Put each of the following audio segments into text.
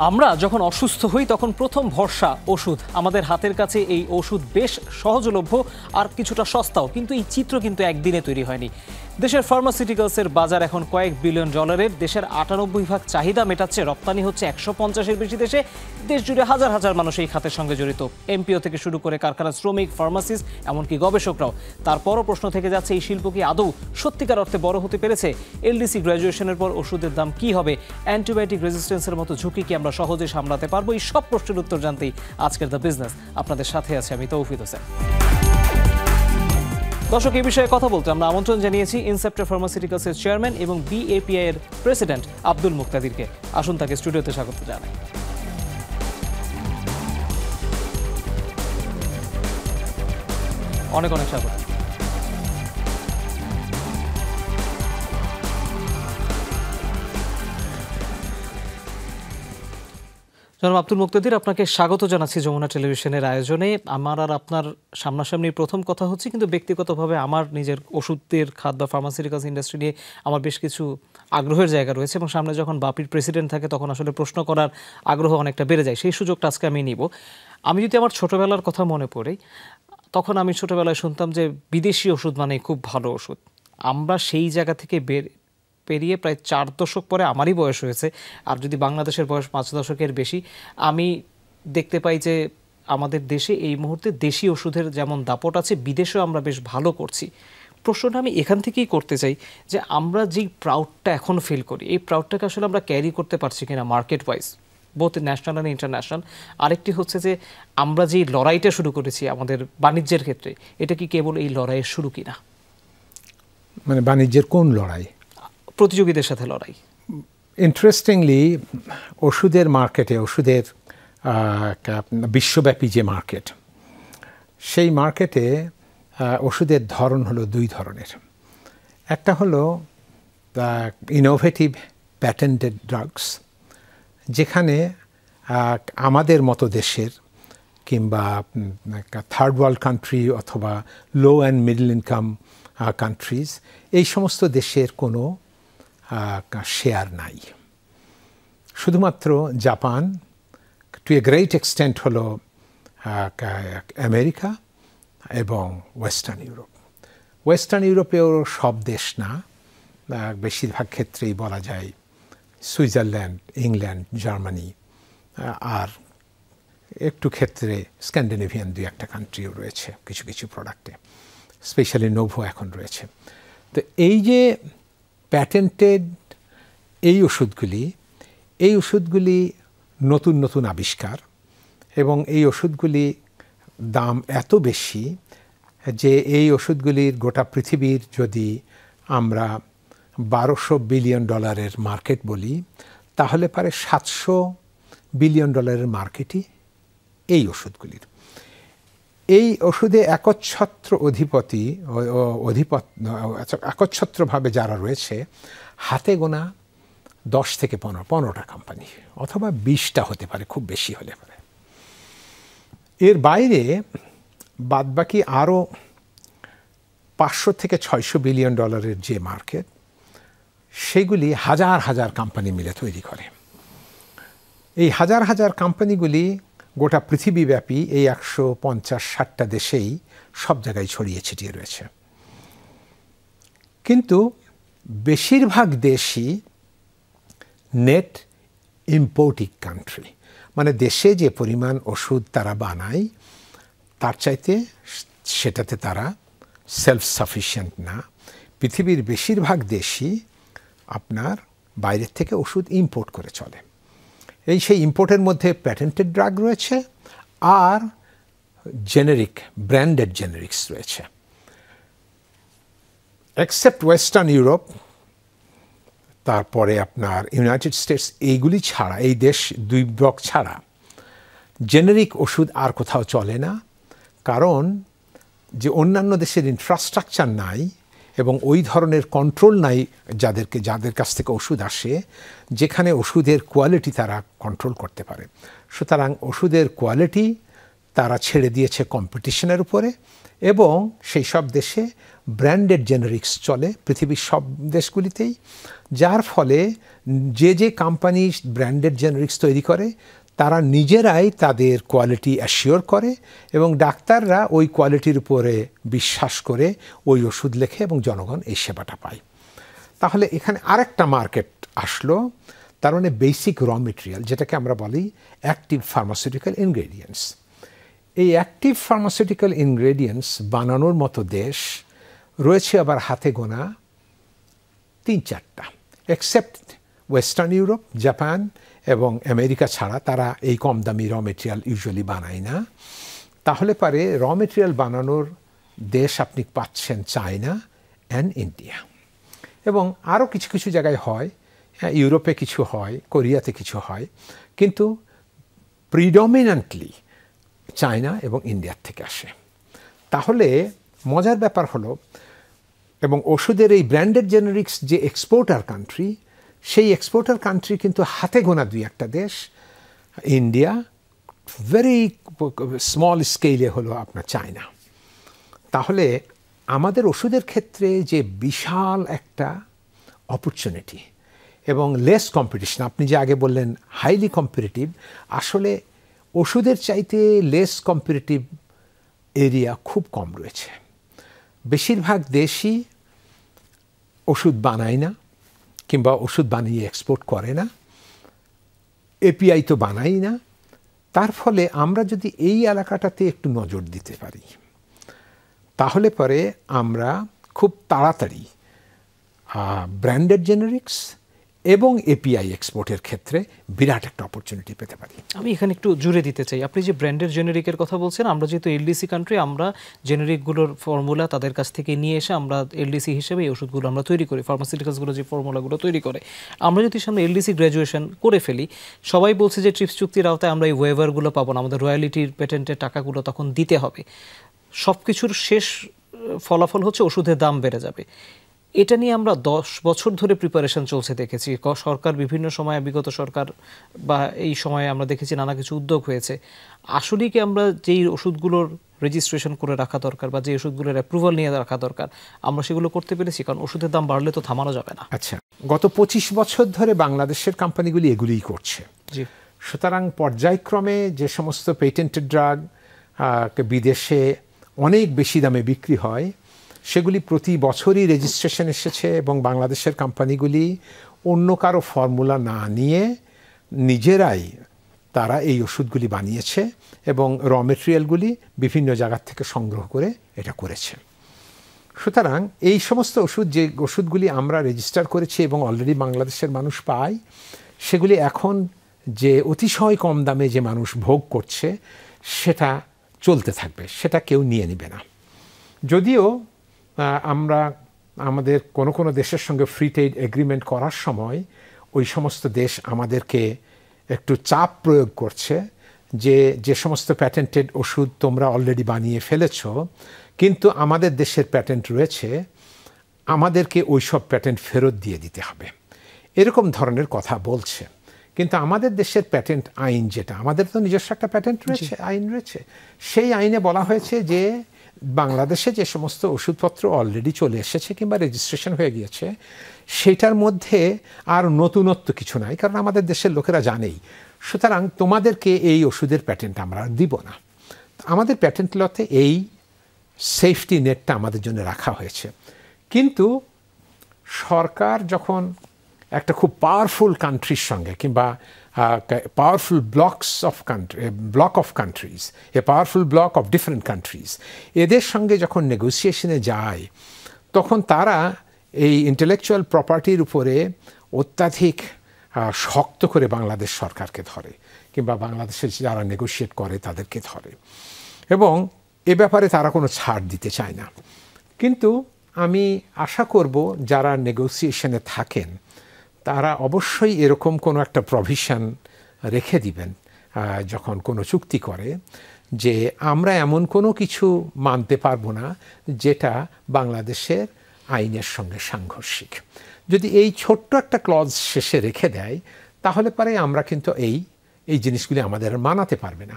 আমরা যখন অসুস্থ হই তখন প্রথম ভরসা ওষুধ। আমাদের হাতের কাছে এই ওষুধ বেশ সহজলভ্য আর কিছুটা সস্তাও, কিন্তু এই চিত্র কিন্তু একদিনে তৈরি হয়নি। দেশের ফার্মাসিউটিক্যালসের বাজার এখন কয়েক বিলিয়ন ডলারের। দেশের ৯৮% চাহিদা মেটাচ্ছে, রপ্তানি হচ্ছে ১৫০-এর বেশি দেশে। দেশ জুড়ে হাজার হাজার মানুষ এই খাতের সঙ্গে জড়িত, এমপিও থেকে শুরু করে কারখানার শ্রমিক, ফার্মাসিস্ট, এমনকি গবেষকরাও। তারপরও প্রশ্ন থেকে যাচ্ছে, এই শিল্প কি আদৌ সত্যিকার অর্থে বড় হতে পেরেছে? এলডিসি গ্র্যাজুয়েশনের পর ওষুধের দাম কি হবে? অ্যান্টিবায়োটিক রেজিস্ট্যান্সের মতো ঝুঁকি কি আমরা সহজে সামলাতে পারবো? এই সব প্রশ্নের উত্তর জানতেই আজকের দ্য বিজনেস আপনাদের সাথে আছে আমি তৌফিক হোসেন। দর্শক, এই বিষয়ে কথা বলতে আমরা আমন্ত্রণ জানিয়েছি ইনসেপ্টার ফার্মাসিউটিক্যালসের চেয়ারম্যান এবং বিএপিআই এর প্রেসিডেন্ট আব্দুল মুক্তাদিরকে। আসুন তাকে স্টুডিওতে স্বাগত জানাই। অনেক অনেক স্বাগত। জনাব আব্দুল মুক্তাদির, আপনাকে স্বাগত জানাচ্ছি যমুনা টেলিভিশনের আয়োজনে। আমার আর আপনার সামনাসামনি প্রথম কথা হচ্ছে, কিন্তু ব্যক্তিগতভাবে আমার নিজের ওষুধের খাত বা ফার্মাসিউটিক্যালস ইন্ডাস্ট্রি নিয়ে আমার বেশ কিছু আগ্রহের জায়গা রয়েছে, এবং সামনে যখন বাপির প্রেসিডেন্ট থাকে তখন আসলে প্রশ্ন করার আগ্রহ অনেকটা বেড়ে যায়। সেই সুযোগটা আজকে আমি নিব। আমি যদি আমার ছোটোবেলার কথা মনে পড়ি, তখন আমি ছোটোবেলায় শুনতাম যে বিদেশি ওষুধ মানে খুব ভালো ওষুধ। আমরা সেই জায়গা থেকে পেরিয়ে প্রায় ৪ দশক পরে আমারই বয়স হয়েছে, আর যদি বাংলাদেশের বয়স ৫ দশকের বেশি, আমি দেখতে পাই যে আমাদের দেশে এই মুহূর্তে দেশি ওষুধের যেমন দাপট আছে, বিদেশেও আমরা বেশ ভালো করছি। প্রশ্নটা আমি এখান থেকেই করতে চাই যে আমরা যেই প্রাউডটা এখন ফিল করি, এই প্রাউডটাকে আসলে আমরা ক্যারি করতে পারছি কিনা market wise, both national and international. আরেকটি হচ্ছে যে আমরা যেই লড়াইটা শুরু করেছি আমাদের বাণিজ্যের ক্ষেত্রে, এটা কি কেবল এই লড়াইয়ের শুরু কিনা? মানে বাণিজ্যের কোন লড়াই? প্রতিযোগীদের সাথে লড়াই। ইন্টারেস্টিংলি, ওষুধের মার্কেটে, ওষুধের বিশ্বব্যাপী যে মার্কেট, সেই মার্কেটে ওষুধের ধরন হলো দুই ধরনের। একটা হলো ইনোভেটিভ প্যাটেন্টেড ড্রাগস, যেখানে আমাদের মতো দেশের কিংবা থার্ড ওয়ার্ল্ড কান্ট্রি অথবা low and middle income countries, এই সমস্ত দেশের কোনো শেয়ার নাই। শুধুমাত্র Japan, to a great extent হলো আমেরিকা এবং ওয়েস্টার্ন ইউরোপ। ওয়েস্টার্ন ইউরোপেও সব দেশ না, বেশিরভাগ ক্ষেত্রেই বলা যায় সুইজারল্যান্ড, ইংল্যান্ড, জার্মানি, আর একটু ক্ষেত্রে স্ক্যান্ডিনেভিয়ান ২-১টা কান্ট্রিও রয়েছে কিছু কিছু প্রোডাক্টে, স্পেশালি নোভো এখন রয়েছে। তো এই যে প্যাটেন্টেড এই ওষুধগুলি নতুন নতুন আবিষ্কার, এবং এই ওষুধগুলি দাম এত বেশি যে এই ওষুধগুলির গোটা পৃথিবীর যদি আমরা ১২০০ বিলিয়ন ডলারের মার্কেট বলি, তাহলে পারে ৭০০ বিলিয়ন ডলারের মার্কেটই এই ওষুধগুলির। এই ওষুধে একচ্ছত্রভাবে যারা রয়েছে, হাতে গোনা ১০ থেকে ১৫টা কোম্পানি, অথবা ২০টা হতে পারে, খুব বেশি হলে পারে। এর বাইরে বাদবাকি আরও ৫০০ থেকে ৬০০ বিলিয়ন ডলারের যে মার্কেট, সেগুলি হাজার হাজার কোম্পানি মিলে তৈরি করে। এই হাজার হাজার কোম্পানিগুলি গোটা পৃথিবীব্যাপী এই ১৫০-৬০টা দেশেই সব জায়গায় ছড়িয়ে ছিটিয়ে রয়েছে। কিন্তু বেশিরভাগ দেশই নেট ইম্পোর্টিং কান্ট্রি, মানে দেশে যে পরিমাণ ওষুধ তারা বানায় তার চাইতে সেটাতে তারা সেলফ সাফিসিয়েন্ট না। পৃথিবীর বেশিরভাগ দেশই আপনার বাইরের থেকে ওষুধ ইম্পোর্ট করে চলে। সেই ইম্পোর্টের মধ্যে প্যাটেন্টেড ড্রাগ রয়েছে, আর জেনেরিক, ব্র্যান্ডেড জেনেরিক্স রয়েছে। এক্সেপ্ট ওয়েস্টার্ন ইউরোপ, তারপরে আপনার ইউনাইটেড স্টেটস, এইগুলি ছাড়া, এই দেশ ২ ব্লক ছাড়া জেনেরিক ওষুধ আর কোথাও চলে না। কারণ যে অন্যান্য দেশের ইনফ্রাস্ট্রাকচার নাই এবং ওই ধরনের কন্ট্রোল নাই যাদের কাছ থেকে ওষুধ আসে, যেখানে ওষুধের কোয়ালিটি তারা কন্ট্রোল করতে পারে। সুতরাং ওষুধের কোয়ালিটি তারা ছেড়ে দিয়েছে কম্পিটিশনের উপরে, এবং সেই সব দেশে ব্র্যান্ডেড জেনারিক্স চলে পৃথিবীর সব দেশগুলিতেই, যার ফলে যে যে কোম্পানি ব্র্যান্ডেড জেনারিক্স তৈরি করে তারা নিজেরাই তাদের কোয়ালিটি অ্যাসিওর করে, এবং ডাক্তাররা ওই কোয়ালিটির উপরে বিশ্বাস করে ওই ওষুধ লেখে এবং জনগণ এই সেবাটা পায়। তাহলে এখানে আরেকটা মার্কেট আসলো, তার মানে বেসিক র মেটেরিয়াল, যেটাকে আমরা বলি অ্যাক্টিভ ফার্মাসিউটিক্যাল ইনগ্রেডিয়েন্টস। এই অ্যাক্টিভ ফার্মাসিউটিক্যাল ইনগ্রেডিয়েন্টস বানানোর মতো দেশ রয়েছে আবার হাতে গোনা 3-4টা, এক্সেপ্ট ওয়েস্টার্ন ইউরোপ, জাপান এবং আমেরিকা ছাড়া। তারা এই কম দামি র মেটেরিয়াল ইউজুয়ালি বানায় না। তাহলে পারে র মেটেরিয়াল বানানোর দেশ আপনি পাচ্ছেন চায়না অ্যান্ড ইন্ডিয়া, এবং আরও কিছু কিছু জায়গায় হয়, ইউরোপে কিছু হয়, কোরিয়াতে কিছু হয়, কিন্তু প্রিডমিনেন্টলি চায়না এবং ইন্ডিয়ার থেকে আসে। তাহলে মজার ব্যাপার হলো, এবং ওষুধের এই ব্র্যান্ডেড জেনারিক্স যে এক্সপোর্টার কান্ট্রি, সেই এক্সপোর্টার কান্ট্রি কিন্তু হাতে গোনা 2-1টা দেশ, ইন্ডিয়া, ভেরি স্মল স্কেলে হলো আপনার চায়না। তাহলে আমাদের ওষুধের ক্ষেত্রে যে বিশাল একটা অপরচুনিটি এবং লেস কম্পিটিশন, আপনি যে আগে বললেন হাইলি কম্পিটিটিভ, আসলে ওষুধের চাইতে লেস কম্পিটিটিভ এরিয়া খুব কম রয়েছে। বেশিরভাগ দেশই ওষুধ বানায় না, কিংবা ওষুধ বানিয়ে এক্সপোর্ট করে না, এপিআই তো বানাই না। তার ফলে আমরা যদি এই এলাকাটাতে একটু নজর দিতে পারি, তাহলে পরে আমরা খুব তাড়াতাড়ি ব্র্যান্ডেড জেনারিক্স এবং এপিআই এক্সপোর্টের ক্ষেত্রে বিরাট একটা অপরচুনিটি পেতে পারি। আমি এখানে একটু জুড়ে দিতে চাই, আপনি যে ব্র্যান্ডের জেনেরিকের কথা বলছেন, আমরা যেহেতু এলডিসি কান্ট্রি, আমরা জেনেরিকগুলোর ফর্মুলা তাদের কাছ থেকে নিয়ে এসে আমরা এলডিসি হিসেবে এই ওষুধগুলো আমরা তৈরি করি, ফার্মাসিউটিক্যালসগুলো যে ফর্মুলাগুলো তৈরি করে। আমরা যদি সামনে এলডিসি গ্র্যাজুয়েশন করে ফেলি, সবাই বলছে যে ট্রিপস চুক্তির আওতায় আমরা এই ওয়েভারগুলো পাবো না, আমাদের রয়্যালিটির পেটেন্টের টাকাগুলো তখন দিতে হবে। সব কিছুর শেষ ফলাফল হচ্ছে ওষুধের দাম বেড়ে যাবে। এটা নিয়ে আমরা 10 বছর ধরে প্রিপারেশন চলছে দেখেছি, সরকার বিভিন্ন সময়ে, বিগত সরকার বা এই সময়ে আমরা দেখেছি নানা কিছু উদ্যোগ হয়েছে। আসলেই কি আমরা যেই ওষুধগুলোর রেজিস্ট্রেশন করে রাখা দরকার বা যে ওষুধগুলোর অ্যাপ্রুভাল নিয়ে রাখা দরকার, আমরা সেগুলো করতে পেরেছি? কারণ ওষুধের দাম বাড়লে তো থামানো যাবে না। আচ্ছা, গত 25 বছর ধরে বাংলাদেশের কোম্পানিগুলি এগুলিই করছে। জি। সুতরাং পর্যায়ক্রমে যে সমস্ত পেটেন্টেড ড্রাগ বিদেশে অনেক বেশি দামে বিক্রি হয়, সেগুলি প্রতি বছরই রেজিস্ট্রেশন এসেছে, এবং বাংলাদেশের কোম্পানিগুলি অন্য কারো ফর্মুলা না নিয়ে নিজেরাই তারা এই ওষুধগুলি বানিয়েছে, এবং র মেটেরিয়ালগুলি বিভিন্ন জায়গার থেকে সংগ্রহ করে এটা করেছে। সুতরাং এই সমস্ত ওষুধ, যে ওষুধগুলি আমরা রেজিস্টার করেছি এবং অলরেডি বাংলাদেশের মানুষ পায়, সেগুলি এখন যে অতিশয় কম দামে যে মানুষ ভোগ করছে, সেটা চলতে থাকবে, সেটা কেউ নিয়ে নেবে না। যদিও আমরা আমাদের কোনো কোনো দেশের সঙ্গে ফ্রি ট্রেড এগ্রিমেন্ট করার সময় ওই সমস্ত দেশ আমাদেরকে একটু চাপ প্রয়োগ করছে, যে যে সমস্ত প্যাটেন্টেড ওষুধ তোমরা অলরেডি বানিয়ে ফেলেছ, কিন্তু আমাদের দেশের প্যাটেন্ট রয়েছে, আমাদেরকে ওই সব প্যাটেন্ট ফেরত দিয়ে দিতে হবে, এরকম ধরনের কথা বলছে। কিন্তু আমাদের দেশের প্যাটেন্ট আইন, যেটা আমাদের তো নিজস্ব একটা প্যাটেন্ট রয়েছে, আইন রয়েছে, সেই আইনে বলা হয়েছে যে বাংলাদেশে যে সমস্ত ওষুধপত্র অলরেডি চলে এসেছে কিংবা রেজিস্ট্রেশন হয়ে গিয়েছে, সেটার মধ্যে আর নতুনত্ব কিছু নাই, কারণ আমাদের দেশের লোকেরা জানেই। সুতরাং তোমাদেরকে এই ওষুধের প্যাটেন্ট আমরা দিব না। আমাদের প্যাটেন্ট লতে এই সেফটি নেটটা আমাদের জন্য রাখা হয়েছে। কিন্তু সরকার যখন একটা খুব পাওয়ারফুল কান্ট্রির সঙ্গে, কিংবা powerful block of countries, a powerful block of different countries, এদের সঙ্গে যখন নেগোসিয়েশনে যায়, তখন তারা এই ইন্টেলেকচুয়াল প্রপার্টির উপরে অত্যাধিক শক্ত করে বাংলাদেশ সরকারকে ধরে, কিংবা বাংলাদেশের যারা নেগোশিয়েট করে তাদেরকে ধরে, এবং এ ব্যাপারে তারা কোনো ছাড় দিতে চায় না। কিন্তু আমি আশা করব যারা নেগোসিয়েশনে থাকেন তারা অবশ্যই এরকম কোনো একটা প্রভিশন রেখে দিবেন যখন কোনো চুক্তি করে, যে আমরা এমন কোনো কিছু মানতে পারবো না যেটা বাংলাদেশের আইনের সঙ্গে সাংঘর্ষিক। যদি এই ছোট্ট একটা ক্লজ শেষে রেখে দেয়, তাহলে পরে আমরা কিন্তু এই জিনিসগুলি আমাদের মানাতে পারবে না।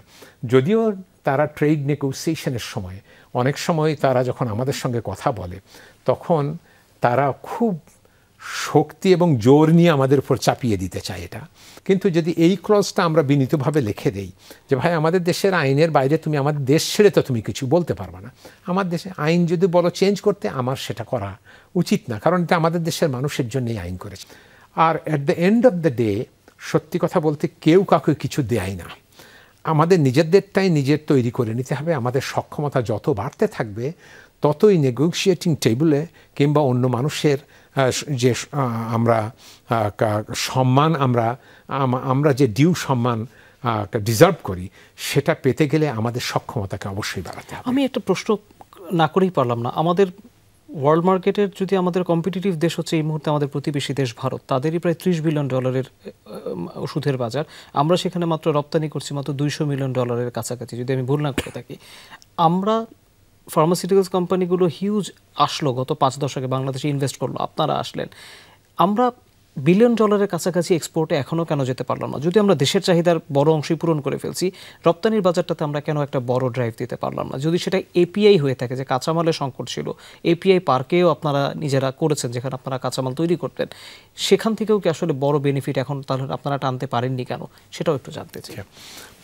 যদিও তারা ট্রেড নেগোসিয়েশনের সময় অনেক সময় তারা যখন আমাদের সঙ্গে কথা বলে তখন তারা খুব শক্তি এবং জোর নিয়ে আমাদের উপর চাপিয়ে দিতে চায় এটা। কিন্তু যদি এই ক্লজটা আমরা বিনীতভাবে লিখে দেই যে ভাই আমাদের দেশের আইনের বাইরে তুমি আমাদের দেশ ছেড়ে তো তুমি কিছু বলতে পারবে না, আমার দেশে আইন যদি বলো চেঞ্জ করতে আমার সেটা করা উচিত না, কারণ এটা আমাদের দেশের মানুষের জন্যই আইন করেছে। আর at the end of the day সত্যি কথা বলতে কেউ কাউকে কিছু দেয় না, আমাদের নিজেদেরটাই নিজের তৈরি করে নিতে হবে। আমাদের সক্ষমতা যত বাড়তে থাকবে ততই নেগোশিয়েটিং টেবিলে কিংবা অন্য মানুষের যে আমরা সম্মান আমরা যে ডিউ সম্মান ডিজার্ভ করি সেটা পেতে গেলে আমাদের সক্ষমতাকে অবশ্যই বাড়াতে হবে। আমি একটা প্রশ্ন না করেই পারলাম না, আমাদের ওয়ার্ল্ড মার্কেটের যদি আমাদের কম্পিটিটিভ দেশ হচ্ছে এই মুহূর্তে আমাদের প্রতিবেশী দেশ ভারত, তাদেরই প্রায় $30 বিলিয়ন ওষুধের বাজার, আমরা সেখানে মাত্র রপ্তানি করছি মাত্র $200 মিলিয়ন কাছাকাছি, যদি আমি ভুল না করে থাকি। আমরা ফার্মাসিউটিক্যালস কোম্পানিগুলো হিউজ আসলো গত 5 দশকে বাংলাদেশে ইনভেস্ট করলো, আপনারা আসলেন, আমরা $1 বিলিয়ন কাছাকাছি এক্সপোর্টে এখনও কেন যেতে পারলাম না? যদি আমরা দেশের চাহিদার বড় অংশই পূরণ করে ফেলছি, রপ্তানির বাজারটাতে আমরা কেন একটা বড় ড্রাইভ দিতে পারলাম না? যদি সেটা এপিআই হয়ে থাকে, যে কাঁচামালের সংকট ছিল, এপিআই পার্কেও আপনারা নিজেরা করেছেন যেখানে আপনারা কাঁচামাল তৈরি করতেন, সেখান থেকেও কি আসলে বড় বেনিফিট এখন তাহলে আপনারা টানতে পারেননি কেন, সেটাও একটু জানতে চাই।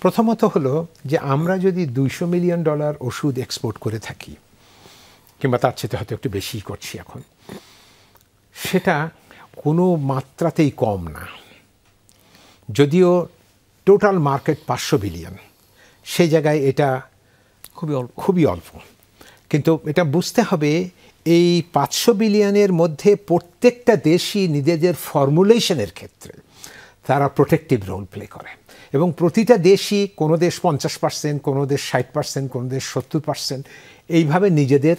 প্রথমত হলো যে আমরা যদি $200 মিলিয়ন ওষুধ এক্সপোর্ট করে থাকি, কিংবা তার চেয়ে হয়তো একটু বেশি করছি এখন, সেটা কোনো মাত্রাতেই কম না। যদিও টোটাল মার্কেট 500 বিলিয়ন, সেই জায়গায় এটা খুবই অল্প। কিন্তু এটা বুঝতে হবে এই 500 বিলিয়নের মধ্যে প্রত্যেকটা দেশই নিজেদের ফর্মুলেশনের ক্ষেত্রে তারা প্রোটেক্টিভ রোল প্লে করে, এবং প্রতিটা দেশই, কোনো দেশ 50%, কোনো দেশ 60%, কোনো দেশ 70%, এইভাবে নিজেদের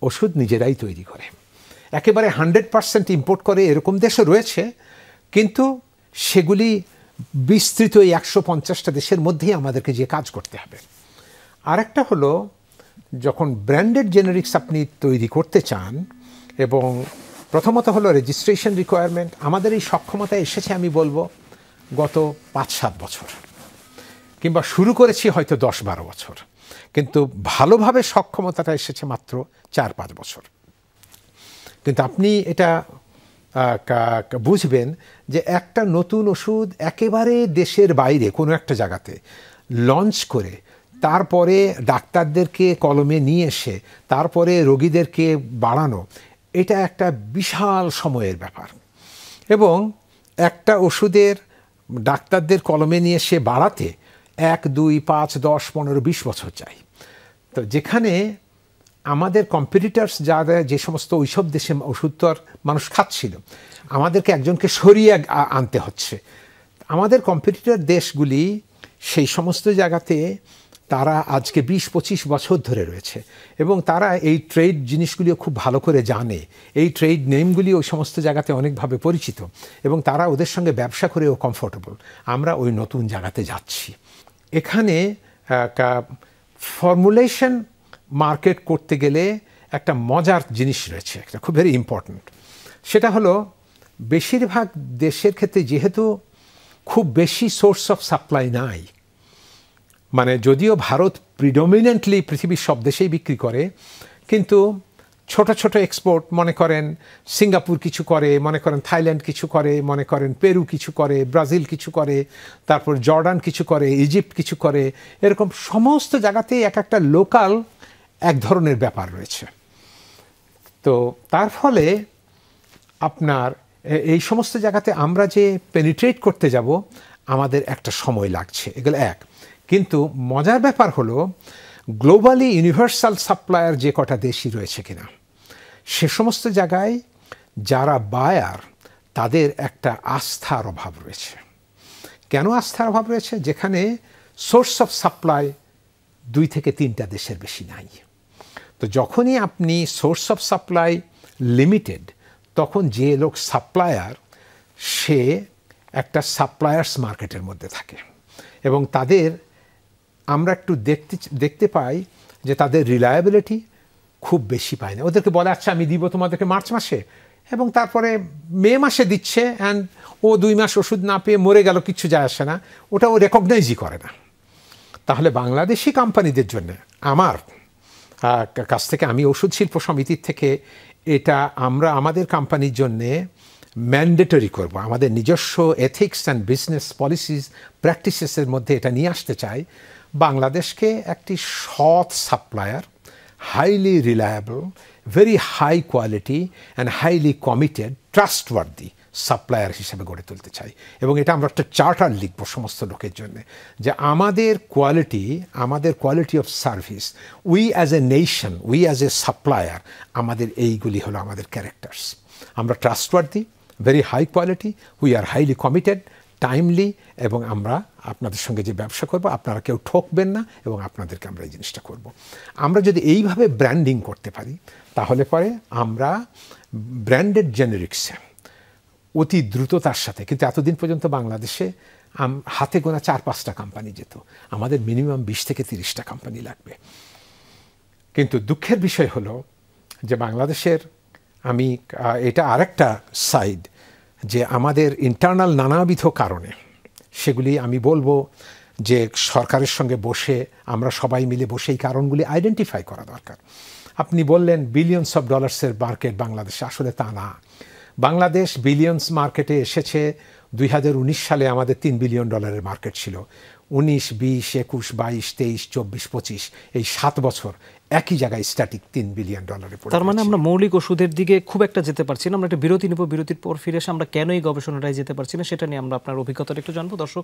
ওষুধ নিজেরাই তৈরি করে। একেবারে 100% ইম্পোর্ট করে এরকম দেশও রয়েছে, কিন্তু সেগুলি বিস্তৃত এই 150টা দেশের মধ্যেই আমাদেরকে যে কাজ করতে হবে। আরেকটা হলো যখন ব্র্যান্ডেড জেনেরিক্স আপনি তৈরি করতে চান, এবং প্রথমত হলো রেজিস্ট্রেশন রিকোয়ারমেন্ট, আমাদের এই সক্ষমতা এসেছে আমি বলবো গত 5-7 বছর, কিংবা শুরু করেছি হয়তো 10-12 বছর, কিন্তু ভালোভাবে সক্ষমতাটা এসেছে মাত্র 4-5 বছর। কিন্তু আপনি এটা বুঝবেন যে একটা নতুন ওষুধ একেবারে দেশের বাইরে কোনো একটা জায়গাতে লঞ্চ করে তারপরে ডাক্তারদেরকে কলমে নিয়ে এসে তারপরে রোগীদেরকে বাড়ানো, এটা একটা বিশাল সময়ের ব্যাপার। এবং একটা ওষুধের ডাক্তারদের কলমে নিয়ে এসে বাড়াতে 1, 2, 5, 10, 15, 20 বছর চাই। তো যেখানে আমাদের কম্পিটিটার্স যারা যে সমস্ত ওইসব দেশে ওষুধ তো আর মানুষ খাচ্ছিল, আমাদেরকে একজনকে সরিয়ে আনতে হচ্ছে। আমাদের কম্পিটিটর দেশগুলি সেই সমস্ত জায়গাতে তারা আজকে 20-25 বছর ধরে রয়েছে, এবং তারা এই ট্রেড জিনিসগুলিও খুব ভালো করে জানে, এই ট্রেড নেমগুলি ওই সমস্ত জায়গাতে অনেকভাবে পরিচিত, এবং তারা ওদের সঙ্গে ব্যবসা করেও কমফোর্টেবল। আমরা ওই নতুন জায়গাতে যাচ্ছি। এখানে ফর্মুলেশন মার্কেট করতে গেলে একটা মজার জিনিস রয়েছে, একটা খুব ভেরি ইম্পর্ট্যান্ট। সেটা হলো বেশিরভাগ দেশের ক্ষেত্রে যেহেতু খুব বেশি সোর্স অফ সাপ্লাই নাই, মানে যদিও ভারত প্রিডমিনেন্টলি পৃথিবীর সব দেশেই বিক্রি করে, কিন্তু ছোট ছোট এক্সপোর্ট, মনে করেন সিঙ্গাপুর কিছু করে, মনে করেন থাইল্যান্ড কিছু করে, মনে করেন পেরু কিছু করে, ব্রাজিল কিছু করে, তারপর জর্ডান কিছু করে, ইজিপ্ট কিছু করে, এরকম সমস্ত জায়গাতেই এক একটা লোকাল এক ধরনের ব্যাপার রয়েছে। তো তার ফলে আপনার এই সমস্ত জায়গাতে আমরা যে পেনিট্রেট করতে যাব আমাদের একটা সময় লাগছে, এগুলো এক। কিন্তু মজার ব্যাপার হলো গ্লোবালি ইউনিভার্সাল সাপ্লায়ার যে কটা দেশই রয়েছে কিনা, সে সমস্ত জায়গায় যারা বায়ার তাদের একটা আস্থার অভাব রয়েছে। কেন আস্থার অভাব রয়েছে? যেখানে সোর্স অফ সাপ্লাই 2 থেকে 3টা দেশের বেশি নাই। তো যখনই আপনি সোর্স অফ সাপ্লাই লিমিটেড, তখন যে লোক সাপ্লায়ার সে একটা সাপ্লায়ার্স মার্কেটের মধ্যে থাকে, এবং তাদের আমরা একটু দেখতে পাই যে তাদের রিলায়েবিলিটি খুব বেশি পায় না। ওদেরকে বলে আচ্ছা আমি দিব তোমাদেরকে মার্চ মাসে, এবং তারপরে মে মাসে দিচ্ছে, অ্যান্ড ও 2 মাস ওষুধ না পেয়ে মরে গেল, কিচ্ছু যায় আসে না, ওটা ও রেকগনাইজই করে না। তাহলে বাংলাদেশি কোম্পানিদের জন্য আমার কাছ থেকে, আমি ওষুধ শিল্প সমিতির থেকে এটা আমরা আমাদের কোম্পানির জন্যে ম্যান্ডেটরি করব, আমাদের নিজস্ব এথিক্স অ্যান্ড বিজনেস পলিসিস প্র্যাকটিসেসের মধ্যে এটা নিয়ে আসতে চাই। বাংলাদেশকে একটি সৎ supplier, highly reliable, very high quality and highly committed, trustworthy supplier হিসেবে গড়ে তুলতে চাই। এবং এটা আমরা একটা চার্টার লিখব সমস্ত লোকের জন্য, যে আমাদের quality of service, we as a nation, we as a supplier, আমাদের এইগুলি হলো আমাদের ক্যারেক্টার্স। আমরা trustworthy, very high quality, we are highly committed, timely, এবং আমরা আপনাদের সঙ্গে যে ব্যবসা করব আপনারা কেউ ঠকবেন না, এবং আপনাদেরকে আমরা এই জিনিসটা করব। আমরা যদি এইভাবে ব্র্যান্ডিং করতে পারি তাহলে পরে আমরা ব্র্যান্ডেড জেনেরিক্সে অতি দ্রুততার সাথে, কিন্তু এতদিন পর্যন্ত বাংলাদেশে হাতে গোনা 4-5টা কোম্পানি যেত, আমাদের মিনিমাম 20 থেকে 30টা কোম্পানি লাগবে। কিন্তু দুঃখের বিষয় হলো যে বাংলাদেশের, আমি এটা আরেকটা সাইড, যে আমাদের ইন্টারনাল নানাবিধ কারণে, সেগুলি আমি বলবো যে সরকারের সঙ্গে বসে আমরা সবাই মিলে বসে এই কারণগুলি আইডেন্টিফাই করা দরকার। আপনি বললেন বিলিয়নস অফ ডলার্সের মার্কেট বাংলাদেশে, আসলে তা না। বাংলাদেশ বিলিয়নস মার্কেটে এসেছে 2019 সালে, আমাদের $3 বিলিয়ন মার্কেট ছিল। 19, 20, 21, 22, 23, 24, 25 এই 7 বছর একই জায়গায় স্ট্যাটিক $3 বিলিয়ন পড়ে। তার মানে আমরা মৌলিক ওষুধের দিকে খুব একটা যেতে পারছি না। আমরা একটা বিরতি নেব, বিরতির পর ফিরে এসে আমরা কেন এই গবেষণাটায় যেতে পারছি না সেটা নিয়ে আমরা আপনার অভিজ্ঞতাটা একটু জানবো। দর্শক,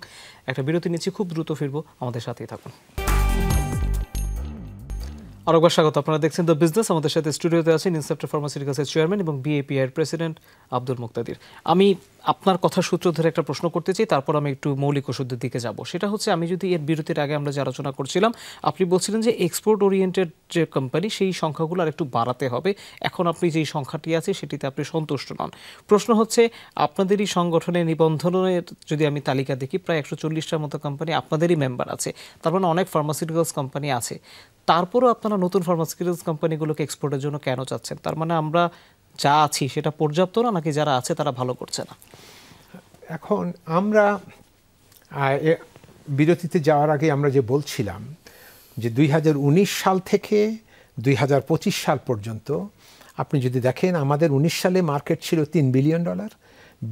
একটা বিরতি নিচ্ছি, খুব দ্রুত ফিরবো, আমাদের সাথেই থাকুন। আরেকবার স্বাগত, আপনারা দেখছেন দ্য বিজনেস। আমাদের সাথে স্টুডিওতে আছেন ইনসেপ্টার ফার্মাসিউটিক্যালসের চেয়ারম্যান এবং বিএপিআই প্রেসিডেন্ট আব্দুল মুক্তাদির। আমি আপনার কথার সূত্র ধরে একটা প্রশ্ন করতে চাই, তারপর আমি একটু মৌলিক ওষুধের দিকে যাব। সেটা হচ্ছে, আমি যদি এর বিরতির আগে আমরা যে আলোচনা করছিলাম, আপনি বলছিলেন যে এক্সপোর্ট ওরিয়েন্টেড যে কোম্পানি, সেই সংখ্যাগুলো আর একটু বাড়াতে হবে। এখন আপনি যেই সংখ্যাটি আছে সেটিতে আপনি সন্তুষ্ট নন। প্রশ্ন হচ্ছে, আপনাদেরই সংগঠনের নিবন্ধনের যদি আমি তালিকা দেখি, প্রায় 140টার মতো কোম্পানি আপনাদেরই মেম্বার আছে। তার মানে অনেক ফার্মাসিউটিক্যালস কোম্পানি আছে। তারপরও আপনারা নতুন ফার্মাসিউটিক্যালস কোম্পানিগুলোকে এক্সপোর্টের জন্য কেন চাচ্ছেন? তার মানে আমরা যা আছি সেটা পর্যাপ্ত না, নাকি যারা আছে তারা ভালো করছে না? এখন আমরা বিরতিতে যাওয়ার আগে আমরা যে বলছিলাম যে 2019 সাল থেকে 2025 সাল পর্যন্ত আপনি যদি দেখেন, আমাদের 19 সালে মার্কেট ছিল $3 বিলিয়ন,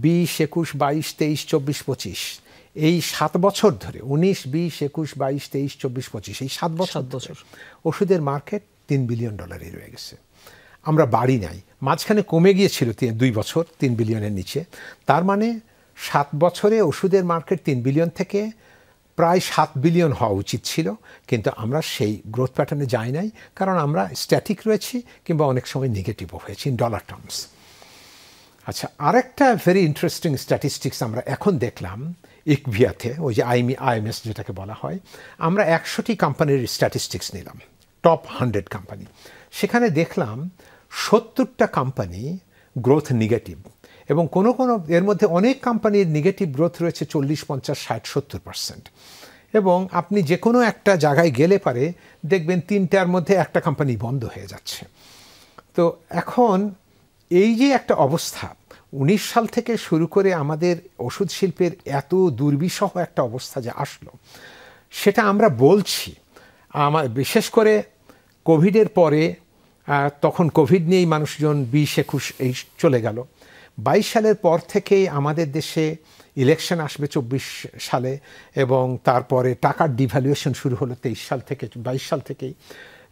20, 21, 22, 23, 24, 25 এই 7 বছর ধরে, 19, 20, 21, 22, 23, 24, 25 এই 7 বছর ওষুধের মার্কেট $3 বিলিয়ন রয়ে গেছে। আমরা বাড়ি নাই, মাঝখানে কমে গিয়েছিল 2 বছর 3 বিলিয়নের নিচে। তার মানে 7 বছরে ওষুধের মার্কেট 3 বিলিয়ন থেকে প্রায় 7 বিলিয়ন হওয়া উচিত ছিল, কিন্তু আমরা সেই গ্রোথ প্যাটার্নে যাই নাই, কারণ আমরা স্ট্যাটিক রয়েছি কিংবা অনেক সময় নেগেটিভও হয়েছি ইন ডলার টার্মস। আচ্ছা, আরেকটা ভেরি ইন্টারেস্টিং স্ট্যাটিস্টিক্স আমরা এখন দেখলাম ইকভিয়াতে, ওই যে আইএমএস যেটাকে বলা হয়, আমরা 100টি কোম্পানির স্ট্যাটিস্টিক্স নিলাম, টপ 100 কোম্পানি। সেখানে দেখলাম 70টা কোম্পানি গ্রোথ নেগেটিভ, এবং কোনো এর মধ্যে অনেক কোম্পানির নেগেটিভ গ্রোথ রয়েছে 40, 50, 60, 70%। এবং আপনি যে কোনো একটা জায়গায় গেলে পারে দেখবেন 3টার মধ্যে একটা কোম্পানি বন্ধ হয়ে যাচ্ছে। তো এখন এই যে একটা অবস্থা, 19 সাল থেকে শুরু করে আমাদের ওষুধ শিল্পের এত দুর্বিষহ একটা অবস্থা যে আসলো, সেটা আমরা বলছি বিশেষ করে কোভিডের পরে। তখন কোভিড নিয়েই মানুষজন 20, 21 এই চলে গেল। 22 সালের পর থেকেই আমাদের দেশে ইলেকশন আসবে 24 সালে, এবং তারপরে টাকার ডিভ্যালুয়েশন শুরু হলো 23 সাল থেকে, 22 সাল থেকেই।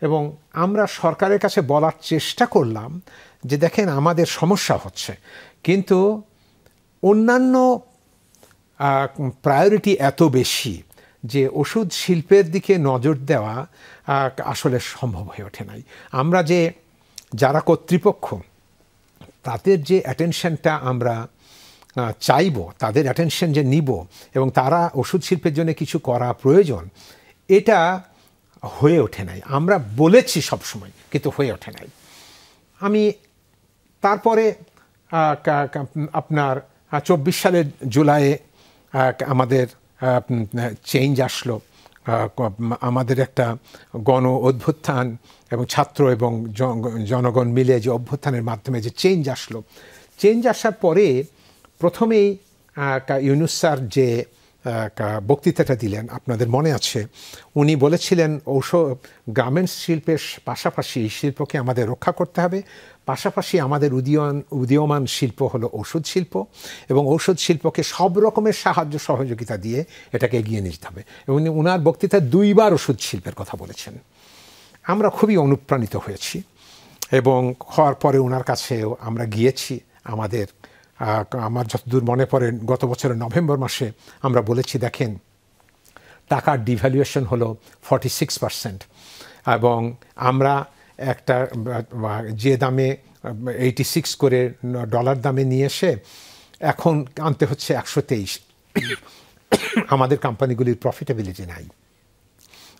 এবং আমরা সরকারের কাছে বলার চেষ্টা করলাম যে দেখেন, আমাদের সমস্যা হচ্ছে, কিন্তু অন্যান্য প্রায়োরিটি এত বেশি যে ওষুধ শিল্পের দিকে নজর দেওয়া আসলে সম্ভব হয়ে ওঠে নাই। আমরা যে যারা কর্তৃপক্ষ, তাদের যে অ্যাটেনশনটা আমরা চাইব, তাদের অ্যাটেনশন যে নিব, এবং তারা ওষুধ শিল্পের জন্য কিছু করা প্রয়োজন, এটা হয়ে ওঠে নাই। আমরা বলেছি সবসময়, কিন্তু হয়ে ওঠে নাই। আমি তারপরে আপনার 24 সালের জুলাইয়ে আমাদের চেঞ্জ আসলো, আমাদের একটা গণ অভ্যুত্থান এবং ছাত্র এবং জনগণ মিলে যে অভ্যুত্থানের মাধ্যমে যে চেঞ্জ আসলো, চেঞ্জ আসার পরে প্রথমেই ইউনূস স্যার যে বক্তৃতাটা দিলেন আপনাদের মনে আছে, উনি বলেছিলেন গার্মেন্টস শিল্পের পাশাপাশি এই শিল্পকে আমাদের রক্ষা করতে হবে, পাশাপাশি আমাদের উদীয়মান শিল্প হলো ওষুধ শিল্প, এবং ওষুধ শিল্পকে সব রকমের সাহায্য সহযোগিতা দিয়ে এটাকে এগিয়ে নিতে হবে। এবং উনার বক্তৃতায় 2 বার ওষুধ শিল্পের কথা বলেছেন। আমরা খুবই অনুপ্রাণিত হয়েছি এবং হওয়ার পরে ওনার কাছেও আমরা গিয়েছি। আমার যতদূর মনে পড়ে গত বছরের নভেম্বর মাসে আমরা বলেছি, দেখেন টাকার ডিভ্যালুয়েশন হলো 46%, এবং আমরা একটা যে দামে 86 করে ডলার দামে নিয়ে এসে এখন আনতে হচ্ছে 123। আমাদের কোম্পানিগুলির প্রফিটেবিলিটি নাই।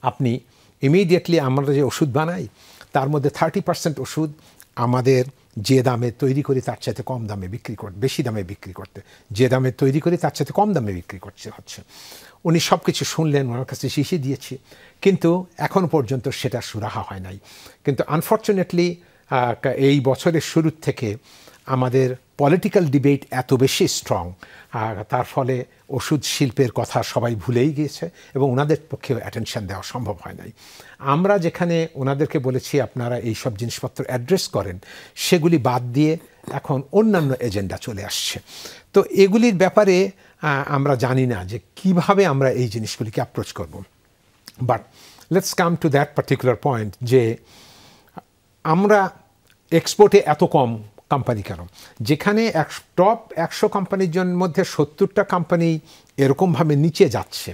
আপনি ইমিডিয়েটলি আমরা যে ওষুধ বানাই তার মধ্যে 30% ওষুধ আমাদের যে দামে তৈরি করি তার চাইতে কম দামে বেশি দামে বিক্রি করতে, যে দামে তৈরি করি তার চাইতে কম দামে বিক্রি হচ্ছে। উনি সব কিছু শুনলেন, ওনার কাছে শিশি দিয়েছি, কিন্তু এখন পর্যন্ত সেটা সুরাহা হয় নাই। কিন্তু আনফর্চুনেটলি এই বছরের শুরুর থেকে আমাদের পলিটিক্যাল ডিবেট এত বেশি স্ট্রং, তার ফলে ওষুধ শিল্পের কথা সবাই ভুলেই গিয়েছে এবং ওনাদের পক্ষেও অ্যাটেনশন দেওয়া সম্ভব হয় নাই। আমরা যেখানে ওনাদেরকে বলেছি আপনারা এই সব জিনিসপত্র অ্যাড্রেস করেন, সেগুলি বাদ দিয়ে এখন অন্যান্য এজেন্ডা চলে আসছে। তো এগুলির ব্যাপারে আমরা জানি না যে কিভাবে আমরা এই জিনিসগুলিকে অ্যাপ্রোচ করব। But let's come to that particular point, যে আমরা এক্সপোর্টে এত কম কোম্পানি কেন? যেখানে টপ 100 কোম্পানির মধ্যে 70টা কোম্পানি এরকমভাবে নিচে যাচ্ছে,